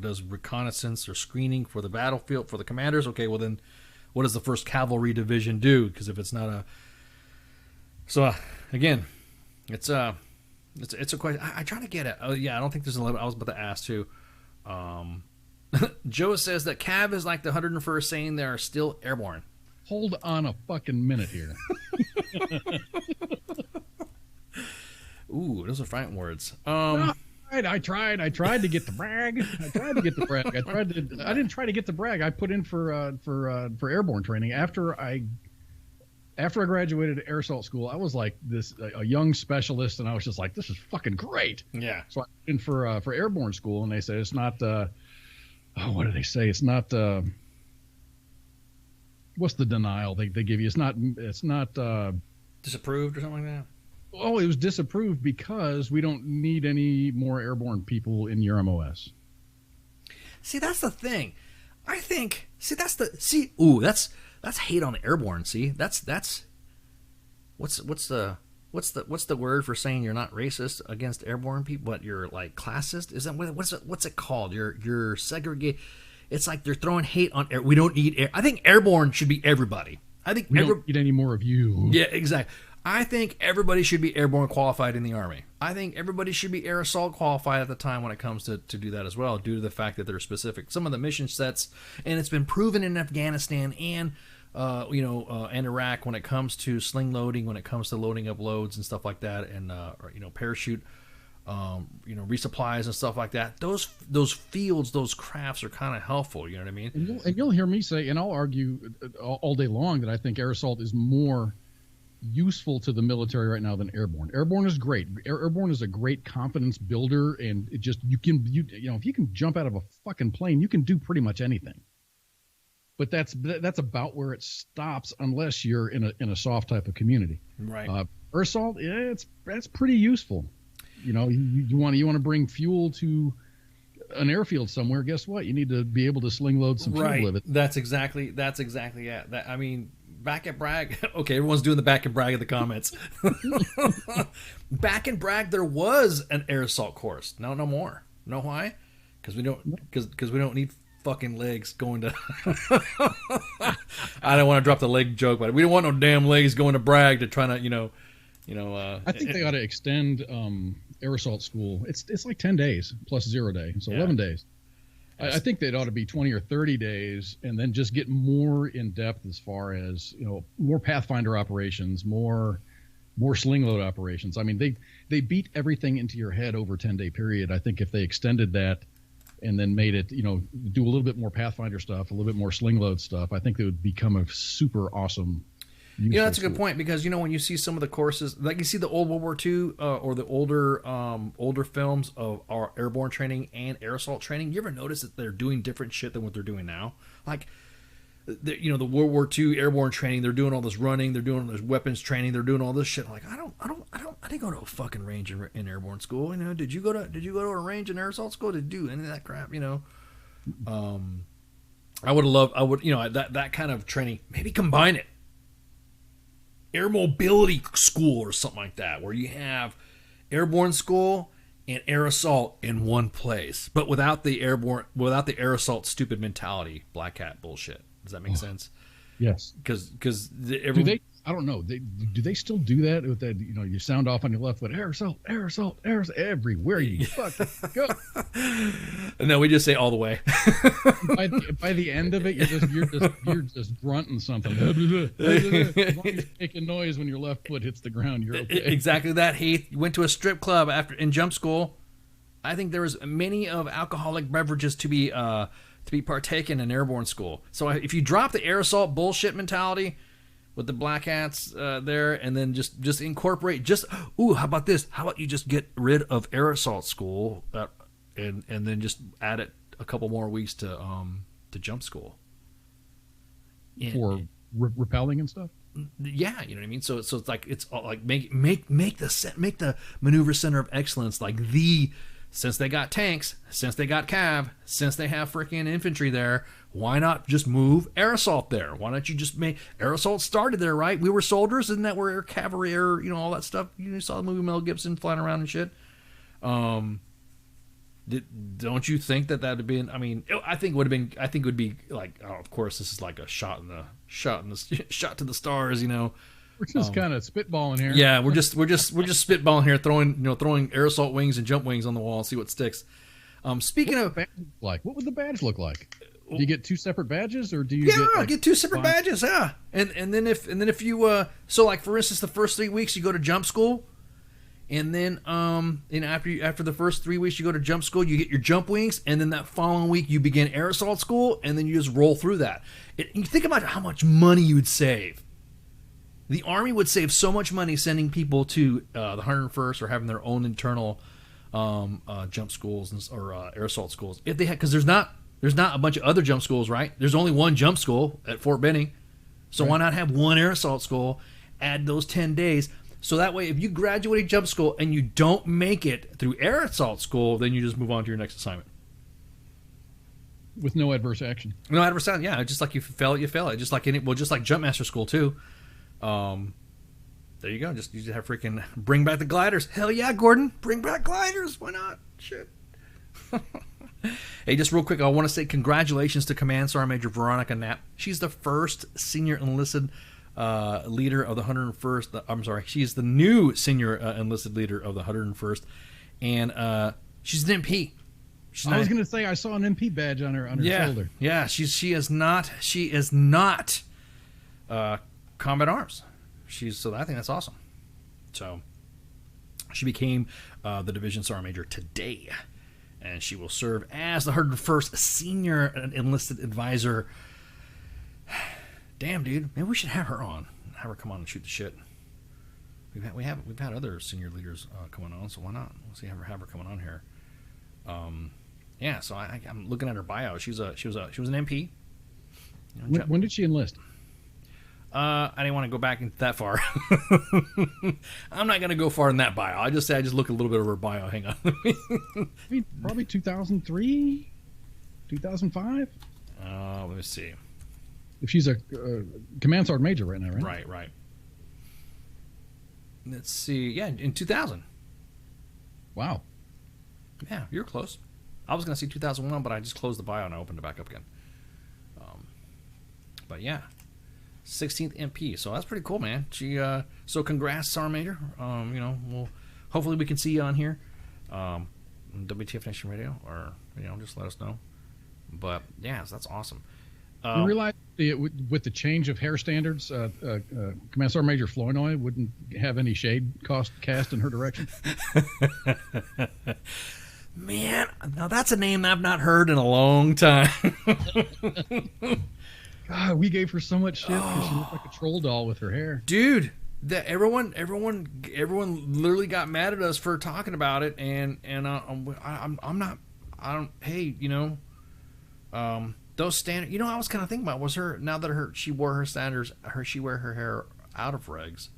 Speaker 7: does reconnaissance or screening for the battlefield for the commanders. Okay, well then, what does the 1st Cavalry Division do? Because if it's not a, so again, it's a question. I try to get it. Oh yeah, I don't think there's a limit. I was about to ask too. Joe says that CAV is like the 101st, saying they are still airborne.
Speaker 8: Hold on a fucking minute here.
Speaker 7: Ooh, those are fighting words.
Speaker 8: I tried to get the brag. I didn't try to get the brag. I put in for airborne training after I After I graduated air assault school, I was like a young specialist, and I was just like, this is fucking great.
Speaker 7: Yeah.
Speaker 8: So I went in for airborne school, and they said it's not. What do they say? It's not. What's the denial they give you? It's not.
Speaker 7: Disapproved or something like that.
Speaker 8: Oh, it was disapproved because we don't need any more airborne people in your MOS.
Speaker 7: See, that's the thing. I think. See, that's hate on airborne. See, that's what's the word for saying you're not racist against airborne people, but you're like classist? Isn't what's it called? You're segregate. It's like they're throwing hate on air. We don't need air. I think airborne should be everybody. I think
Speaker 8: we don't need any more of you.
Speaker 7: Yeah, exactly. I think everybody should be airborne qualified in the Army. I think everybody should be air assault qualified at the time when it comes to do that as well, due to the fact that they're specific. Some of the mission sets, and it's been proven in Afghanistan and and Iraq when it comes to sling loading, when it comes to loading up loads and stuff like that, and parachute, resupplies and stuff like that. Those fields, those crafts are kind of helpful. You know what I mean?
Speaker 8: And you'll hear me say, and I'll argue all day long, that I think air assault is more useful to the military right now than airborne. Airborne is great. Airborne is a great confidence builder, and it just if you can jump out of a fucking plane, you can do pretty much anything. But that's about where it stops, unless you're in a soft type of community.
Speaker 7: Right.
Speaker 8: Air assault, yeah, that's pretty useful. You want to bring fuel to an airfield somewhere. Guess what? You need to be able to sling load some fuel with it.
Speaker 7: That's exactly it. I mean, back at Bragg. Okay, everyone's doing the back and brag in the comments. Back in Bragg, there was an air assault course. No more. Know why? Because we don't need fucking legs going to. I don't want to drop the leg joke, but we don't want no damn legs going to Bragg to try to
Speaker 8: I think they ought to extend air assault school. It's like 10 days plus 0 day, so 11 days. I think they'd ought to be 20 or 30 days, and then just get more in depth as far as more Pathfinder operations, more sling load operations. I mean, they beat everything into your head over a 10-day period. I think if they extended that and then made it, do a little bit more Pathfinder stuff, a little bit more sling load stuff, I think they would become a super awesome.
Speaker 7: That's a good point, because when you see some of the courses, like you see the old World War II or the older films of our airborne training and air assault training, you ever notice that they're doing different shit than what they're doing now? Like, the World War II airborne training, they're doing all this running, they're doing all this weapons training, they're doing all this shit. Like, I didn't go to a fucking range in airborne school. Did you go to a range in air assault school to do any of that crap? I would that kind of training. Maybe combine it. Air mobility school or something like that, where you have airborne school and air assault in one place, but without the air assault stupid mentality, black hat bullshit. Does that make sense?
Speaker 8: Yes.
Speaker 7: Because
Speaker 8: I don't know. Do they still do that with that? You sound off on your left foot, air assault, everywhere you fucking go.
Speaker 7: No, we just say all the way.
Speaker 8: by the end of it, you're just grunting something. As long as you're making noise when your left foot hits the ground, you're okay.
Speaker 7: Exactly that, Heath. You went to a strip club in jump school. I think there was many of alcoholic beverages to be partaken in airborne school. So if you drop the air assault bullshit mentality with the black hats there, and then just incorporate how about this? How about you just get rid of air assault school and then just add it a couple more weeks to jump school
Speaker 8: for repelling and stuff.
Speaker 7: Yeah, you know what I mean. So it's like make the maneuver center of excellence like since they got tanks, since they got cav, since they have freaking infantry there, why not just move air assault there? Why don't you just make air assault started there, right? We were soldiers, isn't that where air cavalry, all that stuff? You saw the movie Mel Gibson flying around and shit. Don't you think that would have been? I mean, I think it would have been. I think it would be like, of course, this is like a shot to the stars,
Speaker 8: We're just kind of spitballing here.
Speaker 7: Yeah, we're just spitballing here, throwing air assault wings and jump wings on the wall and see what sticks. Speaking of,
Speaker 8: what would the badge look like? Do you get two separate badges, or do you?
Speaker 7: Get two separate badges. Yeah, and then if you so like for instance, the first 3 weeks you go to jump school, and then after the first 3 weeks you go to jump school, you get your jump wings, and then that following week you begin air assault school, and then you just roll through that. You think about how much money you would save. The Army would save so much money sending people to the 101st or having their own internal jump schools or air assault schools if they had, because there's not a bunch of other jump schools, right? There's only one jump school at Fort Benning, so why not have one air assault school? Add those 10 days, so that way if you graduate jump school and you don't make it through air assault school, then you just move on to your next assignment
Speaker 8: with no adverse action.
Speaker 7: No adverse action. Yeah, just like you fail it, you fail it. Just like just like jump master school too. There you go. You just have freaking bring back the gliders. Hell yeah, Gordon. Bring back gliders. Why not? Shit. Hey, just real quick, I want to say congratulations to Command Sergeant Major Veronica Knapp. She's the first senior enlisted leader of the 101st. I'm sorry. She's the new senior enlisted leader of the 101st. And she's an MP.
Speaker 8: I was going to say I saw an MP badge on her shoulder.
Speaker 7: Yeah, she is not combat arms. So I think that's awesome. So she became the division sergeant major today, and she will serve as the 101st senior enlisted advisor. Damn, dude, maybe we should have her on. Have her come on and shoot the shit. We've had other senior leaders coming on, so why not? We'll see have her coming on here. Yeah, so I'm looking at her bio. She was an MP.
Speaker 8: When did she enlist?
Speaker 7: I didn't want to go back that far. I'm not going to go far in that bio. I just look a little bit of her bio. Hang on.
Speaker 8: I mean, probably 2003, 2005.
Speaker 7: Let me see.
Speaker 8: If she's a command sergeant major right now, right?
Speaker 7: Right. Let's see. Yeah, in 2000.
Speaker 8: Wow.
Speaker 7: Yeah, you're close. I was going to say 2001, but I just closed the bio and I opened it back up again. But yeah, 16th MP. So that's pretty cool, man. So congrats, Sergeant Major. Hopefully we can see you on here, WTF Nation Radio, or just let us know. But yeah, so that's awesome.
Speaker 8: You realize with the change of hair standards, Command Sergeant Major Flournoy wouldn't have any shade cast in her direction.
Speaker 7: Man, now that's a name I've not heard in a long time.
Speaker 8: God, we gave her so much shit because she looked like a troll doll with her hair. Dude,
Speaker 7: everyone literally got mad at us for talking about it, and I'm not. Those standards. I was kind of thinking about was her now that she wore her standards. She wear her hair out of regs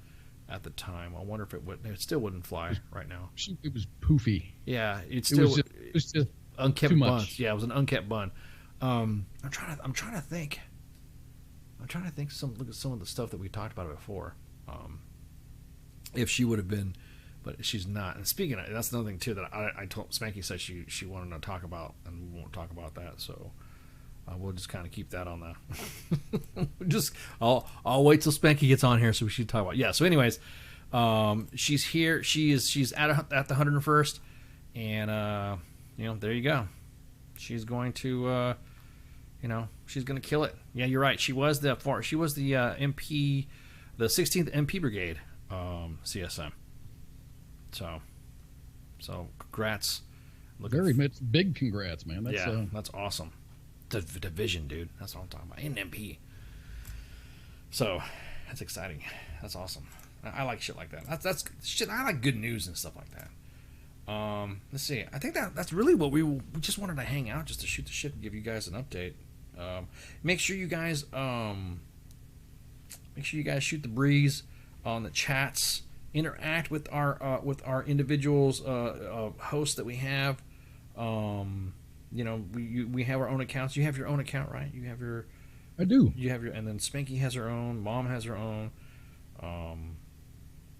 Speaker 7: at the time. I wonder if it still wouldn't fly right now.
Speaker 8: It was poofy.
Speaker 7: Yeah, it
Speaker 8: was just
Speaker 7: unkept
Speaker 8: too
Speaker 7: bun.
Speaker 8: much.
Speaker 7: Yeah, it was an unkept bun. I'm trying to think. Look at some of the stuff that we talked about before. If she would have been, but she's not. And speaking of, that's another thing too that I told Spanky said she wanted to talk about, and we won't talk about that. So we'll just kind of keep that on the. I'll wait till Spanky gets on here so we should talk about. Yeah. So anyways, she's here. She's at the 101st, and there you go. She's going to. She's going to kill it. Yeah, you're right. She was the MP, the 16th MP Brigade, CSM. So congrats.
Speaker 8: Very big congrats, man.
Speaker 7: That's awesome. The division, dude. That's what I'm talking about. And MP. So that's exciting. That's awesome. I like shit like that. That's shit. I like good news and stuff like that. Let's see. I think that's really what we just wanted to hang out, just to shoot the shit and give you guys an update. Make sure you guys shoot the breeze on the chats. Interact with our individuals hosts that we have. We have our own accounts. You have your own account, right? You have your.
Speaker 8: I do.
Speaker 7: You have your, and then Spanky has her own. Mom has her own.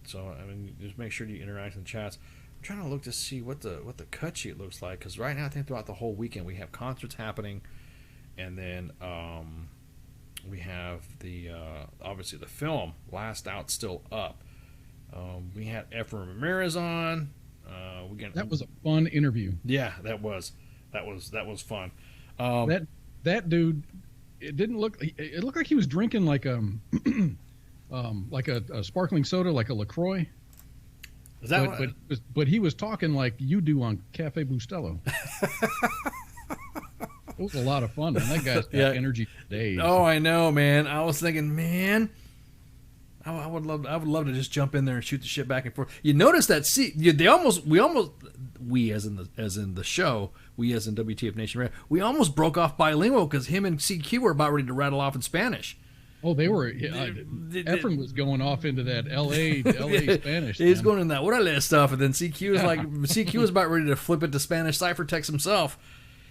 Speaker 7: So just make sure you interact in the chats. I'm trying to look to see what the cut sheet looks like, because right now I think throughout the whole weekend we have concerts happening, and then we have the obviously the film Last Out still up. We had Efren Ramirez on.
Speaker 8: That was a fun interview.
Speaker 7: Yeah, that was fun.
Speaker 8: That dude, it didn't look. It looked like he was drinking like a sparkling soda, like a LaCroix.
Speaker 7: Is that
Speaker 8: but he was talking like you do on Cafe Bustelo. It was a lot of fun, man. That guy's got energy today.
Speaker 7: Oh, I know, man. I was thinking, man, I would love to just jump in there and shoot the shit back and forth. You notice that we as in the show, we as in WTF Nation Radio, we almost broke off bilingual because him and CQ were about ready to rattle off in Spanish.
Speaker 8: Oh, they were. Efren was going off into that LA Spanish.
Speaker 7: He's going in that orale stuff, and then CQ was about ready to flip it to Spanish ciphertext himself.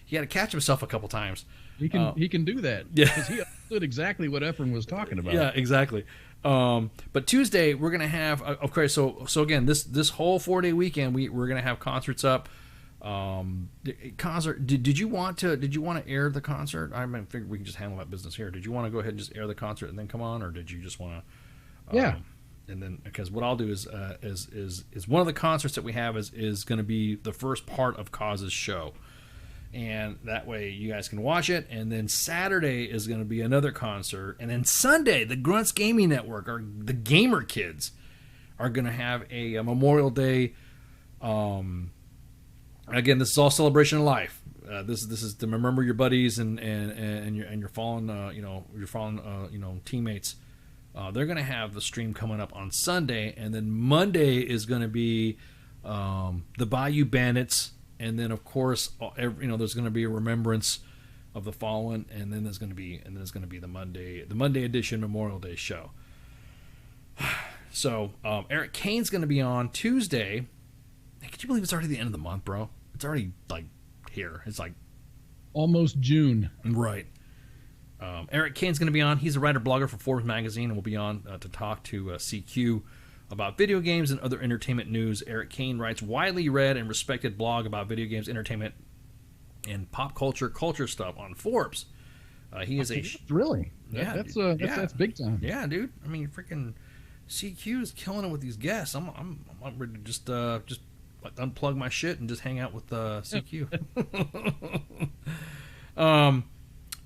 Speaker 7: He had to catch himself a couple times.
Speaker 8: He can do that.
Speaker 7: Yeah,
Speaker 8: because he understood exactly what Efren was talking about.
Speaker 7: Yeah, exactly. But Tuesday we're gonna have so again this whole 4-day weekend we're gonna have concerts up. Concert. Did you want to air the concert? I figured we can just handle that business here. Did you want to go ahead and just air the concert and then come on, or did you just want to?
Speaker 8: Yeah.
Speaker 7: And then because what I'll do is one of the concerts that we have is going to be the first part of Cause's show. And that way you guys can watch it. And then Saturday is going to be another concert. And then Sunday, the Grunts Gaming Network, or the Gamer Kids, are going to have a Memorial Day. Again, this is all celebration of life. This is to remember your buddies and your fallen teammates. They're going to have the stream coming up on Sunday, and then Monday is going to be the Bayou Bandits. And then, of course, there's going to be a remembrance of the fallen, and then there's going to be the Monday edition Memorial Day show. So Eric Kane's going to be on Tuesday. Could you believe it's already the end of the month, bro? It's already like here. It's like
Speaker 8: almost June,
Speaker 7: right? Eric Kane's going to be on. He's a writer blogger for Forbes magazine, and will be on to talk to CQ about video games and other entertainment news. Eric Kane writes widely read and respected blog about video games, entertainment, and pop culture stuff on Forbes. He is
Speaker 8: really that's big time.
Speaker 7: Yeah, dude. I mean, freaking CQ is killing it with these guests. I'm ready to just unplug my shit and just hang out with CQ.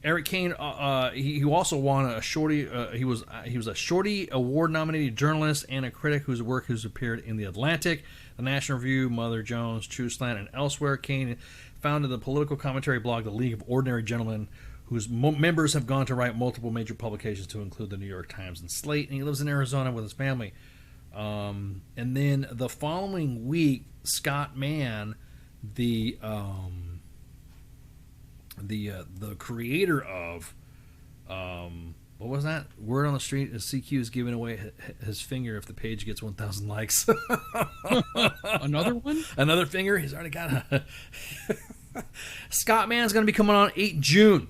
Speaker 7: Eric Kane, he also won a Shorty. He was a Shorty Award-nominated journalist and a critic whose work has appeared in The Atlantic, The National Review, Mother Jones, True Slant, and elsewhere. Kane founded the political commentary blog The League of Ordinary Gentlemen, whose members have gone to write multiple major publications to include the New York Times and Slate, and he lives in Arizona with his family. And then the following week, Scott Mann, the creator of what was that? Word on the street is CQ is giving away his finger if the page gets 1,000 likes.
Speaker 8: Another one?
Speaker 7: Another finger? He's already got a... Scott Mann's going to be coming on 8 June.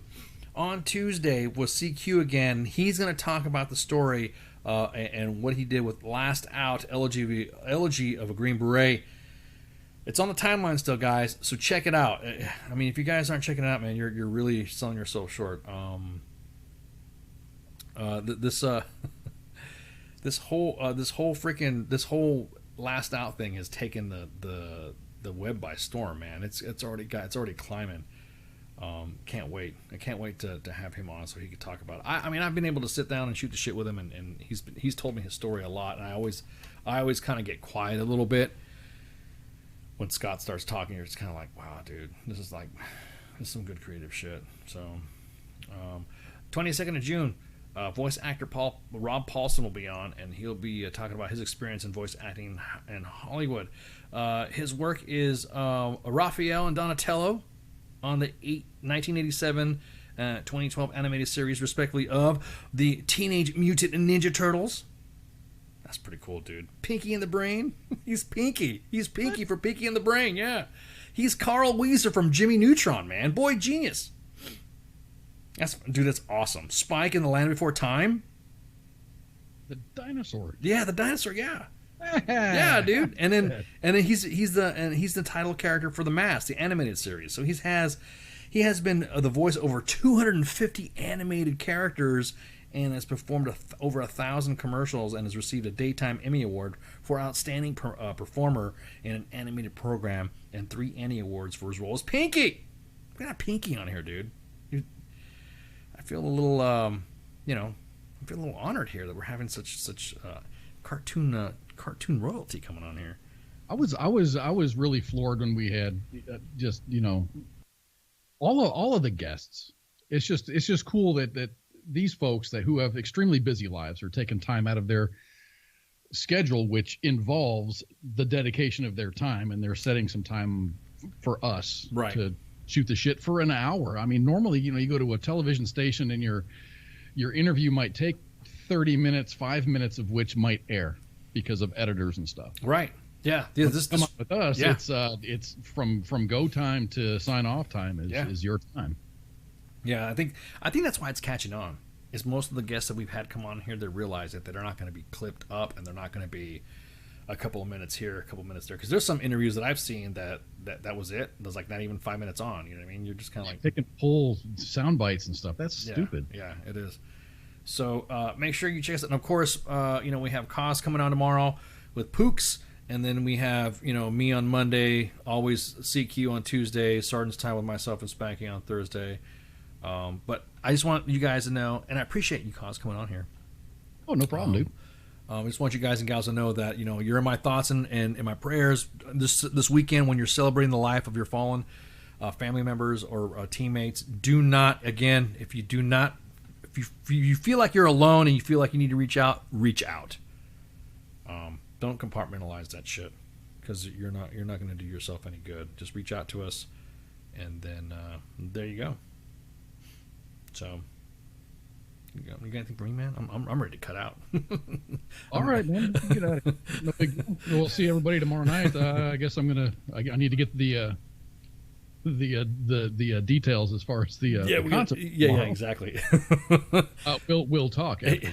Speaker 7: On Tuesday with CQ again. He's going to talk about the story and what he did with Last Out, Elegy of a Green Beret. It's on the timeline still, guys, so check it out. I mean, if you guys aren't checking it out, man, you're really selling yourself short. This whole Last Out thing has taken the web by storm, man. It's already climbing. Can't wait. I can't wait to have him on so he could talk about it. I mean, I've been able to sit down and shoot the shit with him, and he's told me his story a lot, and I always kind of get quiet a little bit when Scott starts talking. It's kind of like, wow, dude, this is some good creative shit. So 22nd of June, voice actor Rob Paulson will be on, and he'll be talking about his experience in voice acting in Hollywood. His work is Raphael and Donatello on the 1987 2012 animated series, respectively, of the Teenage Mutant Ninja Turtles. That's pretty cool, dude. Pinky in the Brain. He's Pinky. He's Pinky for Pinky in the Brain, yeah. He's Carl Weezer from Jimmy Neutron, man. Boy, genius. That's awesome. Spike in the Land Before Time.
Speaker 8: The dinosaur.
Speaker 7: Yeah, the dinosaur, yeah. Yeah, dude. And then he's the title character for The Mask, the animated series. So he has been the voice of over 250 animated characters, and has performed over 1,000 commercials, and has received a Daytime Emmy Award for Outstanding Performer in an Animated Program, and 3 Annie Awards for his role as Pinky. We got Pinky on here, dude. I feel a little, honored here that we're having such cartoon royalty coming on here.
Speaker 8: I was really floored when we had all of the guests. It's just cool that these folks who have extremely busy lives are taking time out of their schedule, which involves the dedication of their time, and they're setting some time for us to shoot the shit for an hour. I mean, normally, you go to a television station and your interview might take 30 minutes, 5 minutes of which might air because of editors and stuff.
Speaker 7: Right. Yeah.
Speaker 8: Come up with us. Yeah. It's from go time to sign off time is your time.
Speaker 7: Yeah, I think that's why it's catching on. Is most of the guests that we've had come on here, they realize that they're not going to be clipped up, and they're not going to be a couple of minutes here, a couple of minutes there. Because there's some interviews that I've seen that was it. There's like not even 5 minutes on. You know what I mean? You're just kind of like
Speaker 8: pick and pull sound bites and stuff. That's stupid.
Speaker 7: Yeah, it is. So make sure you check us out. And of course, we have Cos coming on tomorrow with Pooks. And then we have, me on Monday, always CQ on Tuesday, Sarnts Time with myself and Spanky on Thursday. But I just want you guys to know, and I appreciate you, Cos, coming on here.
Speaker 8: Oh, no problem, dude.
Speaker 7: I just want you guys and gals to know that, you're in my thoughts and in my prayers this weekend when you're celebrating the life of your fallen family members or teammates. Do not, again, if you feel like you're alone and you feel like you need to reach out, reach out. Don't compartmentalize that shit, because you're not going to do yourself any good. Just reach out to us, and then there you go. So, you got anything for me, man? I'm ready to cut out.
Speaker 8: All right, man. Get out of here. No big deal. We'll see everybody tomorrow night. I guess I need to get the details as far as the concert.
Speaker 7: Yeah, exactly.
Speaker 8: We'll talk after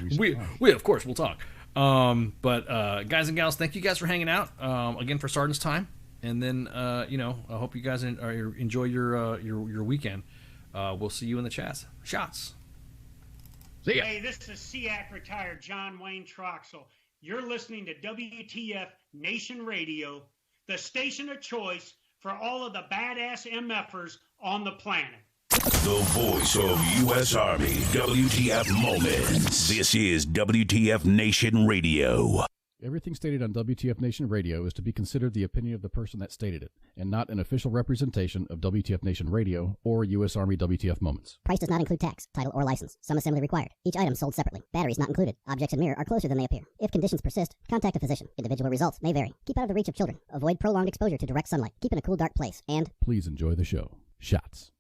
Speaker 7: we of course we'll talk. But guys and gals, thank you guys for hanging out again for Sarnts Time, and then I hope you guys enjoy your weekend. We'll see you in the shots.
Speaker 8: See ya.
Speaker 9: Hey, this is SEAC retired John Wayne Troxel. You're listening to WTF Nation Radio, the station of choice for all of the badass MFers on the planet.
Speaker 3: The voice of U.S. Army, WTF Moments. This is WTF Nation Radio.
Speaker 10: Everything stated on WTF Nation Radio is to be considered the opinion of the person that stated it, and not an official representation of WTF Nation Radio or U.S. Army WTF Moments.
Speaker 11: Price does not include tax, title, or license. Some assembly required. Each item sold separately. Batteries not included. Objects in mirror are closer than they appear. If conditions persist, contact a physician. Individual results may vary. Keep out of the reach of children. Avoid prolonged exposure to direct sunlight. Keep in a cool, dark place. And
Speaker 10: please enjoy the show. Shots.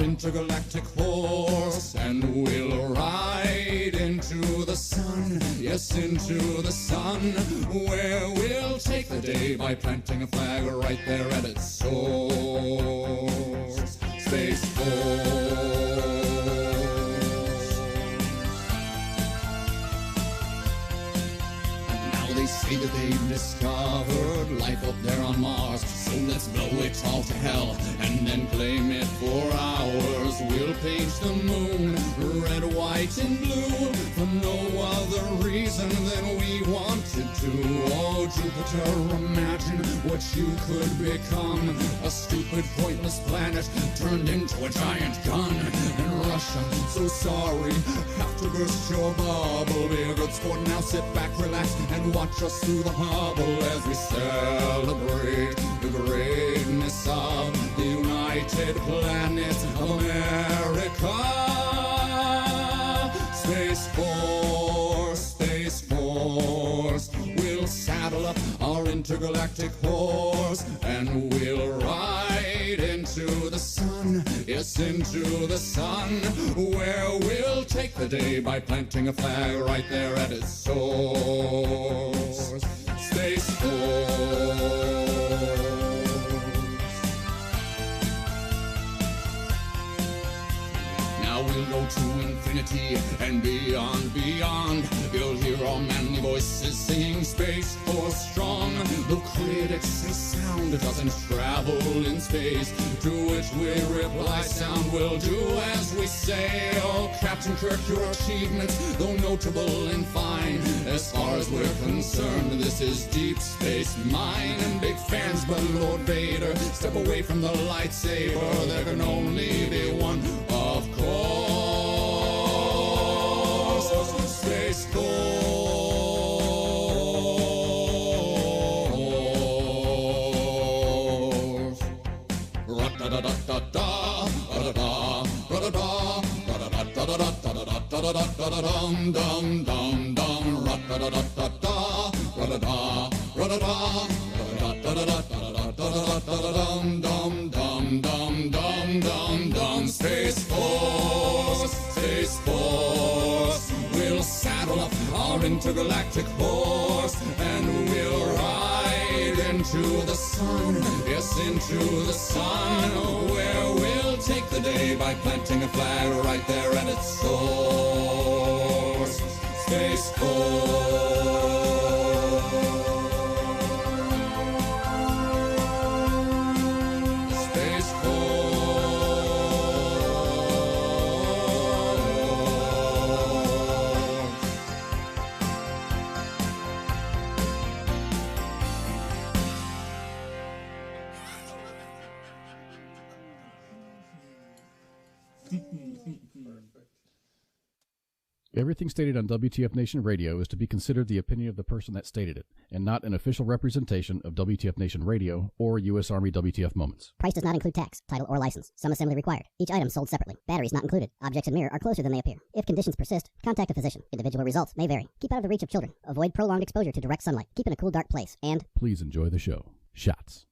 Speaker 12: Intergalactic horse, and we'll ride into the sun, yes, into the sun, where we'll take the day by planting a flag right there at its source. Space Force. And now they say that they've discovered life up there on Mars, so let's blow it all to hell and then claim it for ours. We'll paint the moon red, white, and blue for no other reason than we wanted to. Oh, Jupiter, imagine what you could become. A stupid, pointless planet turned into a giant gun. And Russia, so sorry, have to burst your bubble. Be a good sport now, sit back, relax, and watch us through the hubble as we celebrate the greatness space of the United Planet of America. Space Force, we'll saddle up our intergalactic horse and we'll ride into the sun, yes, into the sun, where we'll take the day by planting a flag right there at its source. Space Force. Now we'll go to infinity and beyond, beyond. You'll hear all manly voices singing Space Force strong. The critics say sound doesn't travel in space, to which we reply sound will do as we say. Oh, Captain Kirk, your achievements, though notable and fine, as far as we're concerned, this is Deep Space Mine. And big fans, but Lord Vader, step away from the lightsaber. There can only be one, of course. Space Force. Ra-da-da-da-da-da, ra-da-da, ra-da-da, ra-da-da-da-da-da-da-da-dum-dum-dum-dum, ra-da-da-da-da-da, ra-da-da, ra-da-da, ra-da-da-da-da-da-dum-dum-dum-dum-dum-dum. Space Force, Space Force, we'll saddle up our intergalactic horse and we'll ride into the sun, yes, into the sun, where we'll take the day by planting a flag right there at its source. Space Force. Space Force.
Speaker 10: Everything stated on WTF Nation Radio is to be considered the opinion of the person that stated it, and not an official representation of WTF Nation Radio or U.S. Army WTF Moments.
Speaker 11: Price does not include tax, title, or license. Some assembly required. Each item sold separately. Batteries not included. Objects in mirror are closer than they appear. If conditions persist, contact a physician. Individual results may vary. Keep out of the reach of children. Avoid prolonged exposure to direct sunlight. Keep in a cool, dark place. And
Speaker 10: please enjoy the show. Shots.